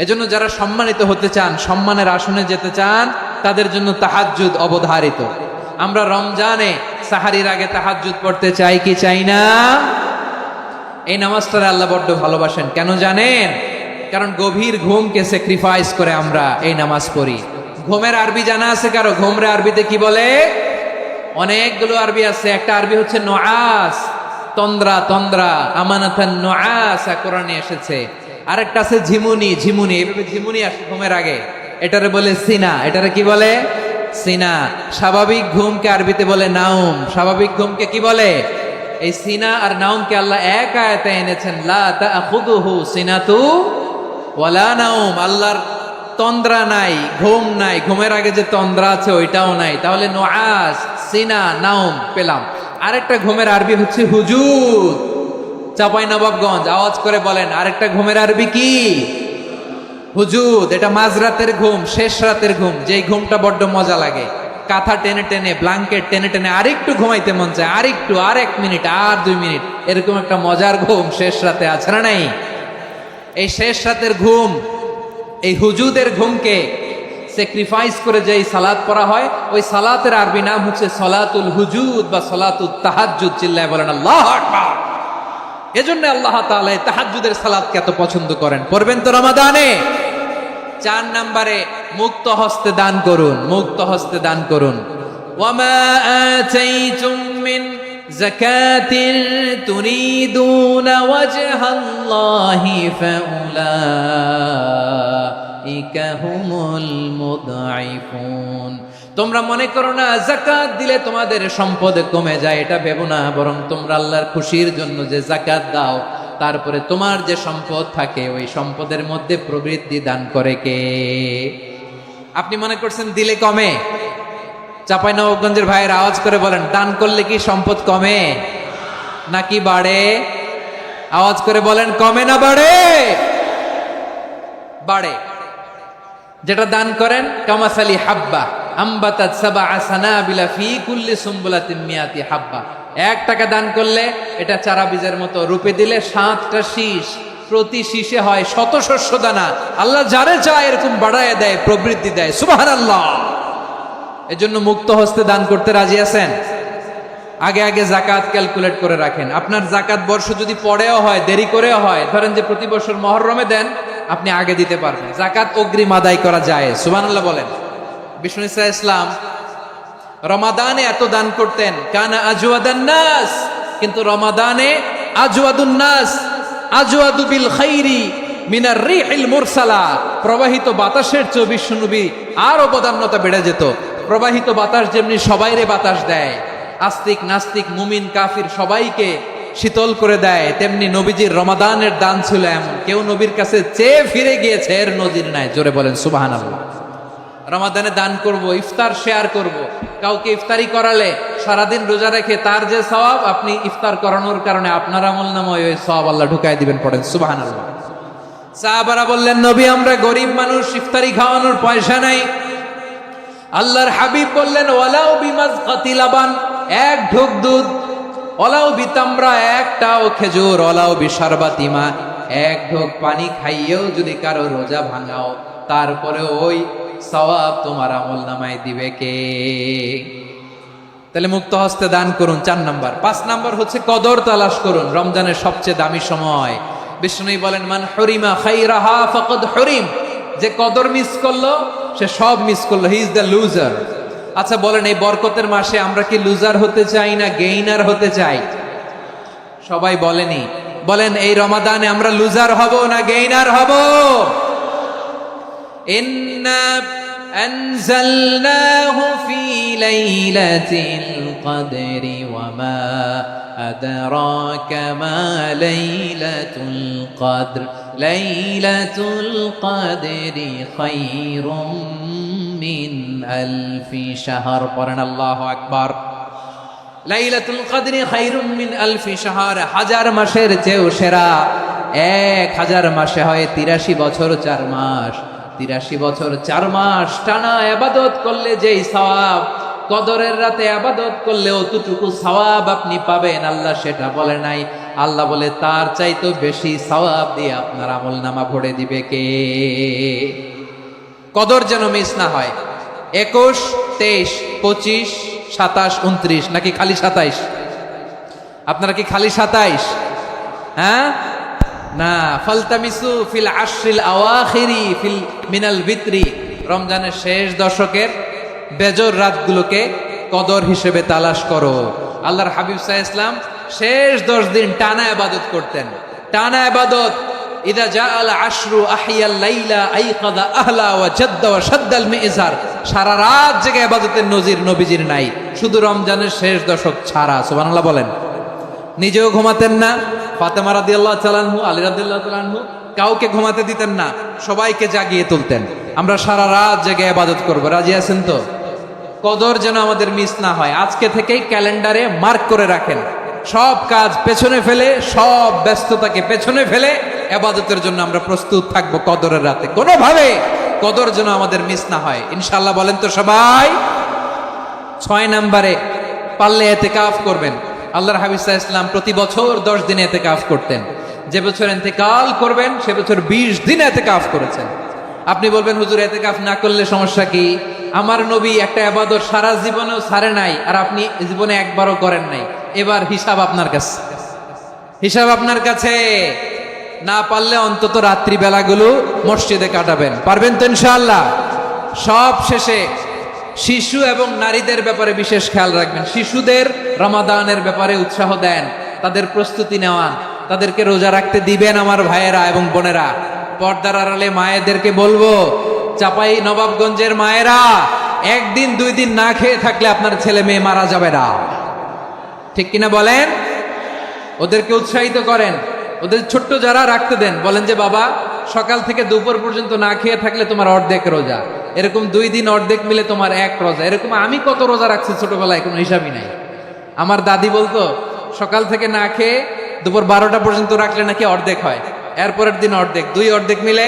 এজন্য যারা সম্মানিত হতে চান, সম্মানের আসনে যেতে চান, তাদের জন্য তাহাজ্জুদ অবধারিত। আমরা রমজানে সাহারির আগে তাহাজ্জুদ পড়তে চাই কি চাই না? এই নামাজটারে আল্লাহ বড্ড ভালোবাসেন। কেন জানেন? কারণ গভীর ঘুমকে স্যাক্রিফাইস করে আমরা এই নামাজ পড়ি। ঘুমের আরবি জানা আছে কারো? ঘুমরে আরবিতে কি বলে? অনেকগুলো আরবি আছে। একটা আরবি হচ্ছে নুআস, তন্দ্রা, তন্দ্রা, আমানাতান নুআস কোরআনে এসেছে। আরেকটা আছে ঝিমুনি, ঝিমুনি, এইভাবে ঝিমুনি আসে ঘুমের আগে, এটারে বলে সিনা। এটারে কি বলে? সিনা। স্বাভাবিক ঘুমকে আরবিতে বলে নাউম। স্বাভাবিক ঘুমকে কি বলে? এই সিনা আর নাউমকে আল্লাহ এক আয়াতে এনেছেন, লা তাখুযুহু সিনাতু ওয়ালা নাউম। আল্লাহর তন্দ্রা নাই, ঘুম নাই, ঘুমের আগে যে তন্দ্রা আছে ওইটাও নাই। তাহলে নুআস, সিনা, নাউম পেলাম। আরেকটা ঘুমের আরবি হচ্ছে হুজুদ। চাঁপাইনবাবগঞ্জ আওয়াজ করে বলেন, আরেকটা ঘুমের আরবি কি? হুজুদ। এটা মাঝরাতের ঘুম, শেষ রাতের ঘুম, যেই ঘুমটা বড্ড মজা লাগে। কাঁথা টেনে টেনে, ব্ল্যাঙ্কেট টেনে টেনে আরেকটু ঘুমাইতে মন চায়, আরেকটু, আর 1 মিনিট, আর 2 মিনিট, এরকম একটা মজার ঘুম শেষ রাতে আছে না নাই? এই শেষ রাতের ঘুম, এই হুজুদের ঘুমকে স্যাক্রিফাইস করে যেই সালাত পড়া হয়, ওই সালাতের আরবি নাম হচ্ছে সলাতুল হুজুদ বা সলাতুত তাহাজ্জুদ। চিল্লায় বলেন আল্লাহু আকবার। এজন্য আল্লাহ তাআলা এই তাহাজ্জুদের সালাতকে এত পছন্দ করেন। পড়বেন তো রমাদানে। 4 নম্বরে মুক্ত হস্তে দান করুন, মুক্ত হস্তে দান করুন। ওয়ামা আতাইতুম মিন যাকাতিন তুরিদুনা ওয়াজহাল্লাহি ফাউলাইকা হুমুল মুদঈফুন। তোমরা মনে করো না যাকাত দিলে তোমাদের সম্পদ কমে যায়, এটা ভেবো না। বরং তোমরা আল্লাহর খুশির জন্য যে যাকাত দাও, তারপরে তোমার যে সম্পদ থাকে ওই সম্পদের মধ্যে প্রবৃদ্ধি দান করে কে? আপনি মনে করছেন দিলে কমে? চাঁপাইনবাবগঞ্জের ভাইয়ের আওয়াজ করে বলেন, দান করলে কি সম্পদ কমে নাকি বাড়ে? আওয়াজ করে বলেন, কমে না বাড়ে? বাড়ে। যেটা দান করেন, কামাসালি হাব্বা আম্বাতাত সাবআ সানাবিলা ফি কুল্লি সুম্বুলাতিন মিয়াতি হাব্বা। 1 টাকা দান করলে এটা চারা বীজের মতো, রূপে দিলে 7টা শীষ, প্রতি শীষে হয় 100 শস্য দানা। আল্লাহ যারে চায় এরকম বাড়ায় দেয়, প্রবৃদ্ধি দেয়। সুবহানাল্লাহ। এজন্য মুক্ত হস্তে দান করতে রাজি আছেন? আগে আগে যাকাত ক্যালকুলেট করে রাখেন। আপনার যাকাত বর্ষ যদি পরেও হয়, দেরি করেও হয়, ধরেন যে প্রতি বছর মুহররমে দেন, আপনি আগে দিতে পারবেন। যাকাত অগ্রিম আদায় করা যায়। সুবহানাল্লাহ বলেন। বিষ্ণু ইসলাম রমাদানে এত দান করতেন, কানা আজওয়াদান নাস, কিন্তু রমাদানে আজওয়াদুন নাস আজওয়াদু বিল খাইরি মিনার রিহিল মুরসালা। প্রবাহিত বাতাসের চেয়ে বিশ্বনবী আরো বদান্যতা বেড়ে যেত। প্রবাহিত বাতাস যেমনি সবাইরে বাতাস দেয়, আস্তিক নাস্তিক মুমিন কাফির সবাইকে শীতল করে দেয়, তেমনি নবীজির রমাদানের দান ছিল এমন, কেউ নবীর কাছে চেয়ে ফিরে গিয়েছে এর নজির নাই। জোরে বলেন সুবহানাল্লাহ। রমাদানে দান করব, ইফতার শেয়ার করব। কাউকে ইফতারি করালে সারাদিন রোজা রেখে তার যে সওয়াব, আপনি ইফতার করানোর কারণে আপনার আমলনামায় ওই সওয়াব আল্লাহ ঢুকাই দিবেন। পড়েন সুবহানাল্লাহ। সাহাবারা বললেন, নবী আমরা গরিব মানুষ, ইফতারি খাওয়ানোর পয়সা নাই। আল্লাহর হাবিব বললেন, ওয়ালাউ বিমাজকাতি লাবান, এক ঢোক দুধ, ওয়ালাউ বিতামরা, একটাও খেজুর, ওয়ালাউ বিশারবাতিমা, এক ঢোক পানি খাইয়েও যদি কারো রোজা ভাঙাও, তারপরে ওই সওয়াব তোমার আমলনামায় দিবে কে? তাহলে মুক্ত হস্তে দান করুন, 4 নাম্বার। 5 নাম্বার হচ্ছে কদর তালাশ করুন। রমজানের সবচেয়ে দামি সময়। বিষ্ণু বলেন, মান হরিমা খাইরাহা ফাকাদ হরিম, যে কদর মিস করলো সে সব মিস করলো, হি ইজ দ্য লুজার। আচ্ছা বলেন, এই বরকতের মাসে আমরা কি লুজার হতে চাই না গেইনার হতে চাই? সবাই বলেনি, বলেন এই রমাদানে আমরা লুজার হব না গেইনার হব? ইন্না আনজালনাহু ফি লাইলাতিল কদরি ওয়া মা আদরাকা মা লাইলাতুল কদর লাইলাতুল কদরি খায়রুম মিন আলফি শাহর। পড়েন আল্লাহু আকবার। লাইলাতুল কদরি খায়রুম মিন আলফি শাহর, 1000 মাসের চেয়েও সেরা। 1000 মাসে হয় 83 বছর 4 মাস। 83 বছর 4 মাস টানা ইবাদত করলে যেই সওয়াব, কদরের রাতে ইবাদত করলে অতটুকু সওয়াব আপনি পাবেন, আল্লাহ সেটা বলে নাই। আল্লাহ বলে তার চাইতে বেশি সওয়াব দিয়ে আপনার আমলনামা ভরে দিবে কে? কদর যেন মিস না হয়। 21, 23, 25, 27, 29 নাকি খালি 27? আপনারা কি খালি 27? হ্যাঁ না, ফালতামিসু ফিল আশরিল আওয়াখিরি ফিল মিনাল বিত্রি, রমজানের শেষ দশকের বেজর রাতগুলোকে কদর হিসেবে তালাশ করো। আল্লাহর হাবিব সাল্লাল্লাহু আলাইহি ওয়াসাল্লাম শেষ 10 দিন টানা ইবাদত করতেন, টানা ইবাদত। ইদা জাআল আশরু আহিয়াল লাইলা আইকাদা আহলা ওয়া জাদ্দা ওয়া শাদ্দাল মিজার, সারা রাত জেগে ইবাদতের নজির নবীজির নাই, শুধু রমজানের শেষ দশক ছাড়া। সুবহানাল্লাহ বলেন। নিজেও ঘুমাতেন না, ফাতেমা রাদিয়াল্লাহু তাআলা আনহু, আলী রাদিয়াল্লাহু তাআলা আনহু কাউকে ঘুমাতে দিতেন না, সবাইকে জাগিয়ে তুলতেন। আমরা সারা রাত জেগে ইবাদত করব, রাজি আছেন তো? কদর যেন আমাদের মিস না হয়। আজকে থেকেই ক্যালেন্ডারে মার্ক করে রাখেন, সব কাজ পেছনে ফেলে, সব ব্যস্ততাকে পেছনে ফেলে ইবাদতের জন্য আমরা প্রস্তুত থাকবো কদরের রাতে। কোনোভাবে কদর যেন আমাদের মিস না হয়, ইনশাআল্লাহ। বলেন তো সবাই। 6 নম্বরে পারলে ইতিকাফ করবেন। আল্লাহর হাবিব সাল্লাল্লাহু আলাইহি ওয়াসাল্লাম প্রতি বছর 10 দিন ইতিকাফ করতেন। যে বছর ইন্তেকাল করবেন সে বছর 20 দিন ইতিকাফ করেছেন। আপনি বলবেন, হুজুর ইতিকাফ না করলে সমস্যা কি? আমার নবী একটা ইবাদত সারা জীবনেও ছাড়ে নাই, আর আপনি জীবনে একবারও করেন নাই। এবার হিসাব আপনার কাছে, হিসাব আপনার কাছে। না পারলে অন্তত রাত্রি বেলাগুলো মসজিদে কাটাবেন। পারবেন তো ইনশাআল্লাহ? সব শেষে শিশু এবং নারীদের ব্যাপারে বিশেষ খেয়াল রাখবেন। শিশুদের রমাদানের ব্যাপারে উৎসাহ দেন, তাদের প্রস্তুতি নেওয়ান, তাদেরকে রোজা রাখতে দিবেন। আমার ভাইয়েরা এবং বোনেরা, পর্দার আড়ালে মায়েদেরকে বলবো, চাপাই নবাবগঞ্জের মায়েরা, 1 দিন 2 দিন না খেয়ে থাকলে আপনার ছেলে মেয়ে মারা যাবে না। ঠিক কিনা বলেন? ওদেরকে উৎসাহিত করেন, ওদের ছোট্ট যারা রাখতে দেন, বলেন যে বাবা সকাল থেকে দুপুর পর্যন্ত না খেয়ে থাকলে তোমার অর্ধেক রোজা, এরকম 2 দিন অর্ধেক মিলে তোমার 1 রোজা। এরকম আমি কত রোজা রাখছি ছোটবেলায়, কোনো হিসাবই নাই। আমার দাদি বলতো সকাল থেকে না খেয়ে দুপুর 12টা পর্যন্ত রাখলে নাকি অর্ধেক হয়, এরপরের দিন অর্ধেক, 2 অর্ধেক মিলে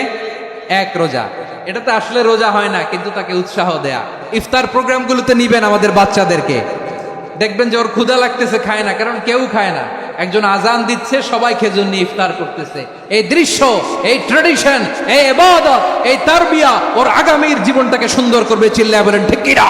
1 রোজা। এটা তো আসলে রোজা হয় না, কিন্তু তাকে উৎসাহ দেয়া। ইফতার প্রোগ্রামগুলোতে নিবেন আমাদের বাচ্চাদেরকে, দেখবেন যে ওর ক্ষুধা লাগতেছে, খায় না, কারণ কেউ খায় না। একজন আজান দিচ্ছে, সবাই খেজুর নিয়ে ইফতার করতেছে। এই দৃশ্য, এই ট্র্যাডিশন, এই ইবাদত, এই তারবিয়া ওর আগামীর জীবনটাকে সুন্দর করবে। চিল্লায় বলেন ঠিক কি না?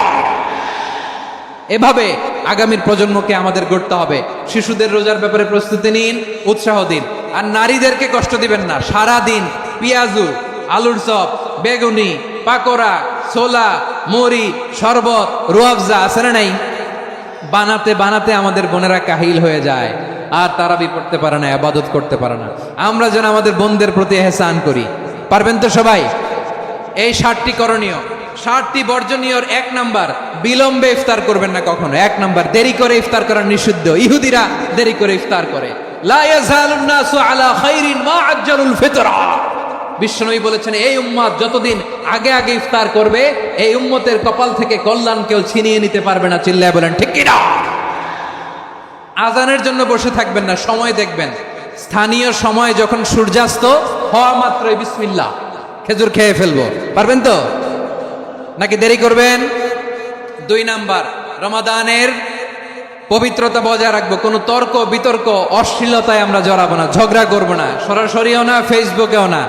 এভাবে আগামীর প্রজন্মকে আমাদের গড়তে হবে। শিশুদের রোজার ব্যাপারে প্রস্তুতি নিন, উৎসাহ দিন। আর নারীদেরকে কষ্ট দিবেন না। সারা দিন পেঁয়াজু, আলুর চপ, বেগুনি, পাকোড়া, ছোলা, মুড়ি, শরবত, রুয়াবজা আছে না নাই? বানাতে বানাতে আমাদের বোনেরা কাহিল হয়ে যায়, আর তারাবি পড়তে পারে না, ইবাদত করতে পারে না। আমরা যেন আমাদের বোনদের প্রতি এহসান করি। পারবেন তো সবাই? এই 60টি করণীয়, 60টি বর্জনীয়র 1 নাম্বার, বিলম্বে ইফতার করবেন না কখনো। 1 নাম্বার, দেরি করে ইফতার করা নিষিদ্ধ। ইহুদিরা দেরি করে ইফতার করে। লা ইয়াজালুন নাসু আলা খাইরিন মা আজ্জালুল ফিতরা। বিশ্বনবী বলেছেন, এই উম্মত যতদিন আগে আগে ইফতার করবে, এই উম্মতের কপাল থেকে কল্যাণ কেউ ছিনিয়ে নিতে পারবে না। চিল্লায় বলেন ঠিক কিনা? আজানের জন্য বসে থাকবেন না, সময় দেখবেন। স্থানীয় সময় যখন সূর্যাস্ত হওয়া মাত্রই বিসমিল্লাহ, খেজুর খেয়ে ফেলবো। পারবেন তো নাকি দেরি করবেন? 2 নাম্বার, রমাদানের পবিত্রতা বজায় রাখবো। কোনো তর্ক বিতর্ক অশ্লীলতায় আমরা জড়াবো না, ঝগড়া করবো না, সরাসরিও না, ফেসবুকেও না।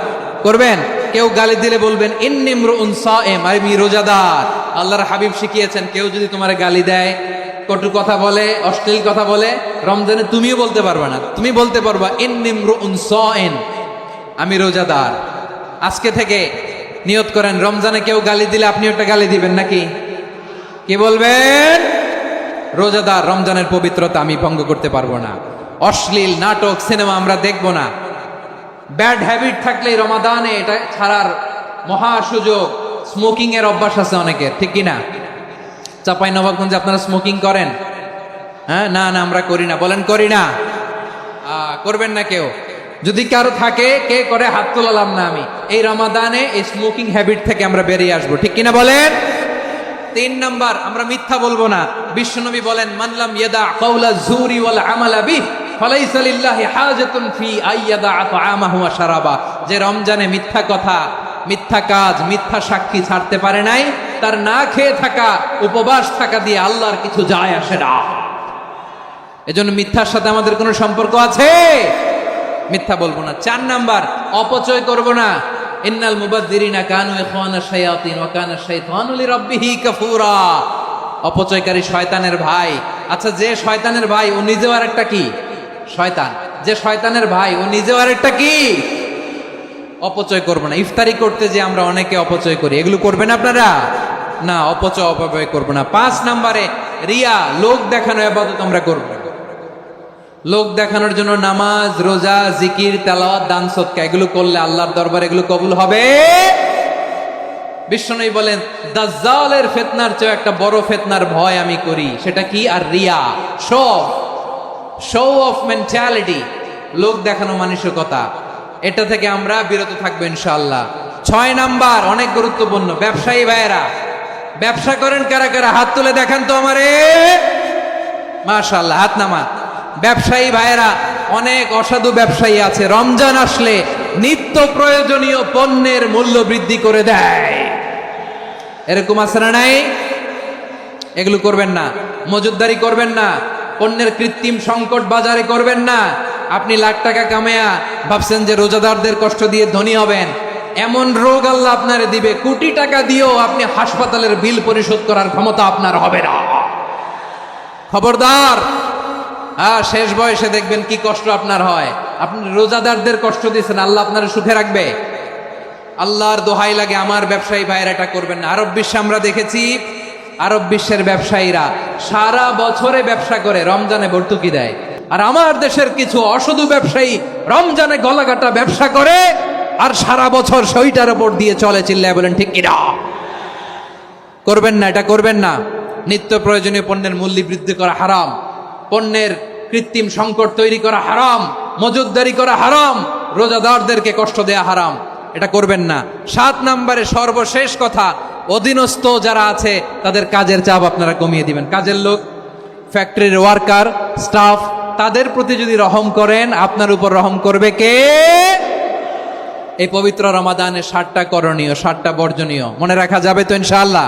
করবেন? কেউ গালি দিলে বলবেন ইন্নিমরুউন সায়েম, আমি রোজাদার। আল্লাহর হাবিব শিখিয়েছেন, কেউ যদি তোমার গালি দেয়, কটু কথা বলে, অশ্লীল কথা বলে, রমজানে তুমিও বলতে পারবে না। তুমি বলতে পারবা ইন্নিমরুউন সায়েম, আমি রোজাদার। আজকে থেকে নিয়ত করেন, রমজানে কেউ গালি দিলে আপনি একটা গালি দিবেন নাকি? কি বলবেন? রোজাদার, রমজানের পবিত্রতা আমি ভঙ্গ করতে পারবো না। অশ্লীল নাটক সিনেমা আমরা দেখবো না। ব্যাড হ্যাবিট থাকলেই রমাদানে এটা ছাড়ার মহা সুযোগ। স্মোকিং এর অভ্যাস আছে অনেকের, ঠিক কিনা? চাপাই নবাবগঞ্জে আপনারা স্মোকিং করেন? হ্যাঁ, না না আমরা করি না। বলেন করি না। করবেন না কেউ? যদি কারো থাকে, কে করে হাত তোলালাম না আমি। এই রমাদানে এই স্মোকিং হ্যাবিট থেকে আমরা বেরিয়ে আসবো, ঠিক কিনা বলেন? 3 নাম্বার, আমরা মিথ্যা বলবো না। বিশ্বনবী বলেন, মানলাম ইয়াদা কাওলা যুরি ওয়াল আমালা বিহি ফালাইসা লিল্লাহি হাজাতুন ফি আইয়াদা তাআমাহু ওয়া শারাবা। যে রমজানে মিথ্যা কথা, মিথ্যা কাজ, মিথ্যা সাক্ষী ছাড়তে পারে নাই, তার না খেয়ে থাকা, উপবাস থাকা দিয়ে আল্লাহর কিছু যায় আসে না। এজন্য মিথ্যার সাথে আমাদের কোনো সম্পর্ক আছে? মিথ্যা বলবো না। 4 নাম্বার, অপচয় করব না। ইন্নাল মুবাযযিরিনা কানু ইখওয়ানাশ শায়াতিন ওয়া কানা শাইতানু লিরাব্বিহি কাফুরা। অপচয়কারী শয়তানের ভাই। আচ্ছা, যে শয়তানের ভাই ও নিজেও আরেকটা কি? শয়তান। যে শয়তানের ভাই ও নিজেও আরেকটা কি? অপচয় করব না। ইফতারি করতে যে আমরা অনেকে অপচয় করি, এগুলো করবেন আপনারা? না, অপচয় করব না। 5 নাম্বারে, রিয়া, লোক দেখানো ইবাদত আমরা করব না। লোক দেখানোর জন্য নামাজ, রোজা, জিকির, তেলাওয়াত, দান, সদকা এগুলো করলে আল্লাহর দরবারে এগুলো কবুল হবে? বিশ্বনবী বলেন, দাজ্জালের ফিতনার চেয়ে একটা বড় ফিতনার ভয় আমি করি। সেটা কি? আর রিয়া, শো অফ মেন্টালিটি, লোক দেখানো মানসিকতা। এটা থেকে আমরা বিরত থাকবো ইনশাআল্লাহ। 6 নাম্বার, অনেক গুরুত্বপূর্ণ। ব্যবসায়ী ভাইয়েরা, ব্যবসা করেন কারা কারা? হাত তুলে দেখান তো আমারে। মাশাআল্লাহ, হাত নামা। ব্যবসায়ী ভাইয়েরা, অনেক অসাধু ব্যবসায়ী আছে, রমজান আসলে নিত্য প্রয়োজনীয় পণ্যের মূল্য বৃদ্ধি করে দেয়। এরকম আছে না নাই? এগুলো করবেন না। মজুদদারি করবেন না। পণ্যের কৃত্রিম সংকট বাজারে করবেন না। আপনি লাখ টাকা কামায়া ভাবছেন যে রোজাদারদের কষ্ট দিয়ে ধনী হবেন। এমন রোগ আল্লাহ আপনারে দিবে, কোটি টাকা দিয়েও আপনি হাসপাতালের বিল পরিশোধ করার ক্ষমতা আপনার হবে না। খবরদার। শেষ বয়সে দেখবেন কি কষ্ট আপনার হয়। আপনি রোজাদারদের কষ্ট দিয়েছেন, আল্লাহ আপনার সুখে রাখবে? আল্লাহর দোহাই লাগে, আমার ব্যবসায়ী ভাইয়েরা এটা করবেন না। আরব বিশ্বে আমরা দেখেছি, আরব বিশ্বের ব্যবসায়ীরা সারা বছরে ব্যবসা করে, রমজানে ভর্তুকি দেয়। আর আমার দেশের কিছু অসাধু ব্যবসায়ী রমজানে গলাকাটা ব্যবসা করে আর সারা বছর সেইটার উপর দিয়ে চলে। চিল্লায় বলেন ঠিক কিনা? করবেন না, এটা করবেন না। নিত্য প্রয়োজনীয় পণ্যের মূল্য বৃদ্ধি করা হারাম, পণ্যের কৃত্রিম সংকট তৈরি করা হারাম, মজুদদারি করা হারাম, রোজাদারদেরকে কষ্ট দেয়া হারাম। এটা করবেন না। 7 নাম্বারে সর্বশেষ কথা, অধীনস্থ যারা আছে তাদের কাজের চাপ আপনারা কমিয়ে দিবেন। কাজের লোক, ফ্যাক্টরির ওয়ার্কার, স্টাফ, তাদের প্রতি যদি রহম করেন, আপনার উপর রহম করবে কে? এই পবিত্র রমাদানে 7টা করণীয়, 7টা বর্জনীয় মনে রাখা যাবে তো ইনশাআল্লাহ?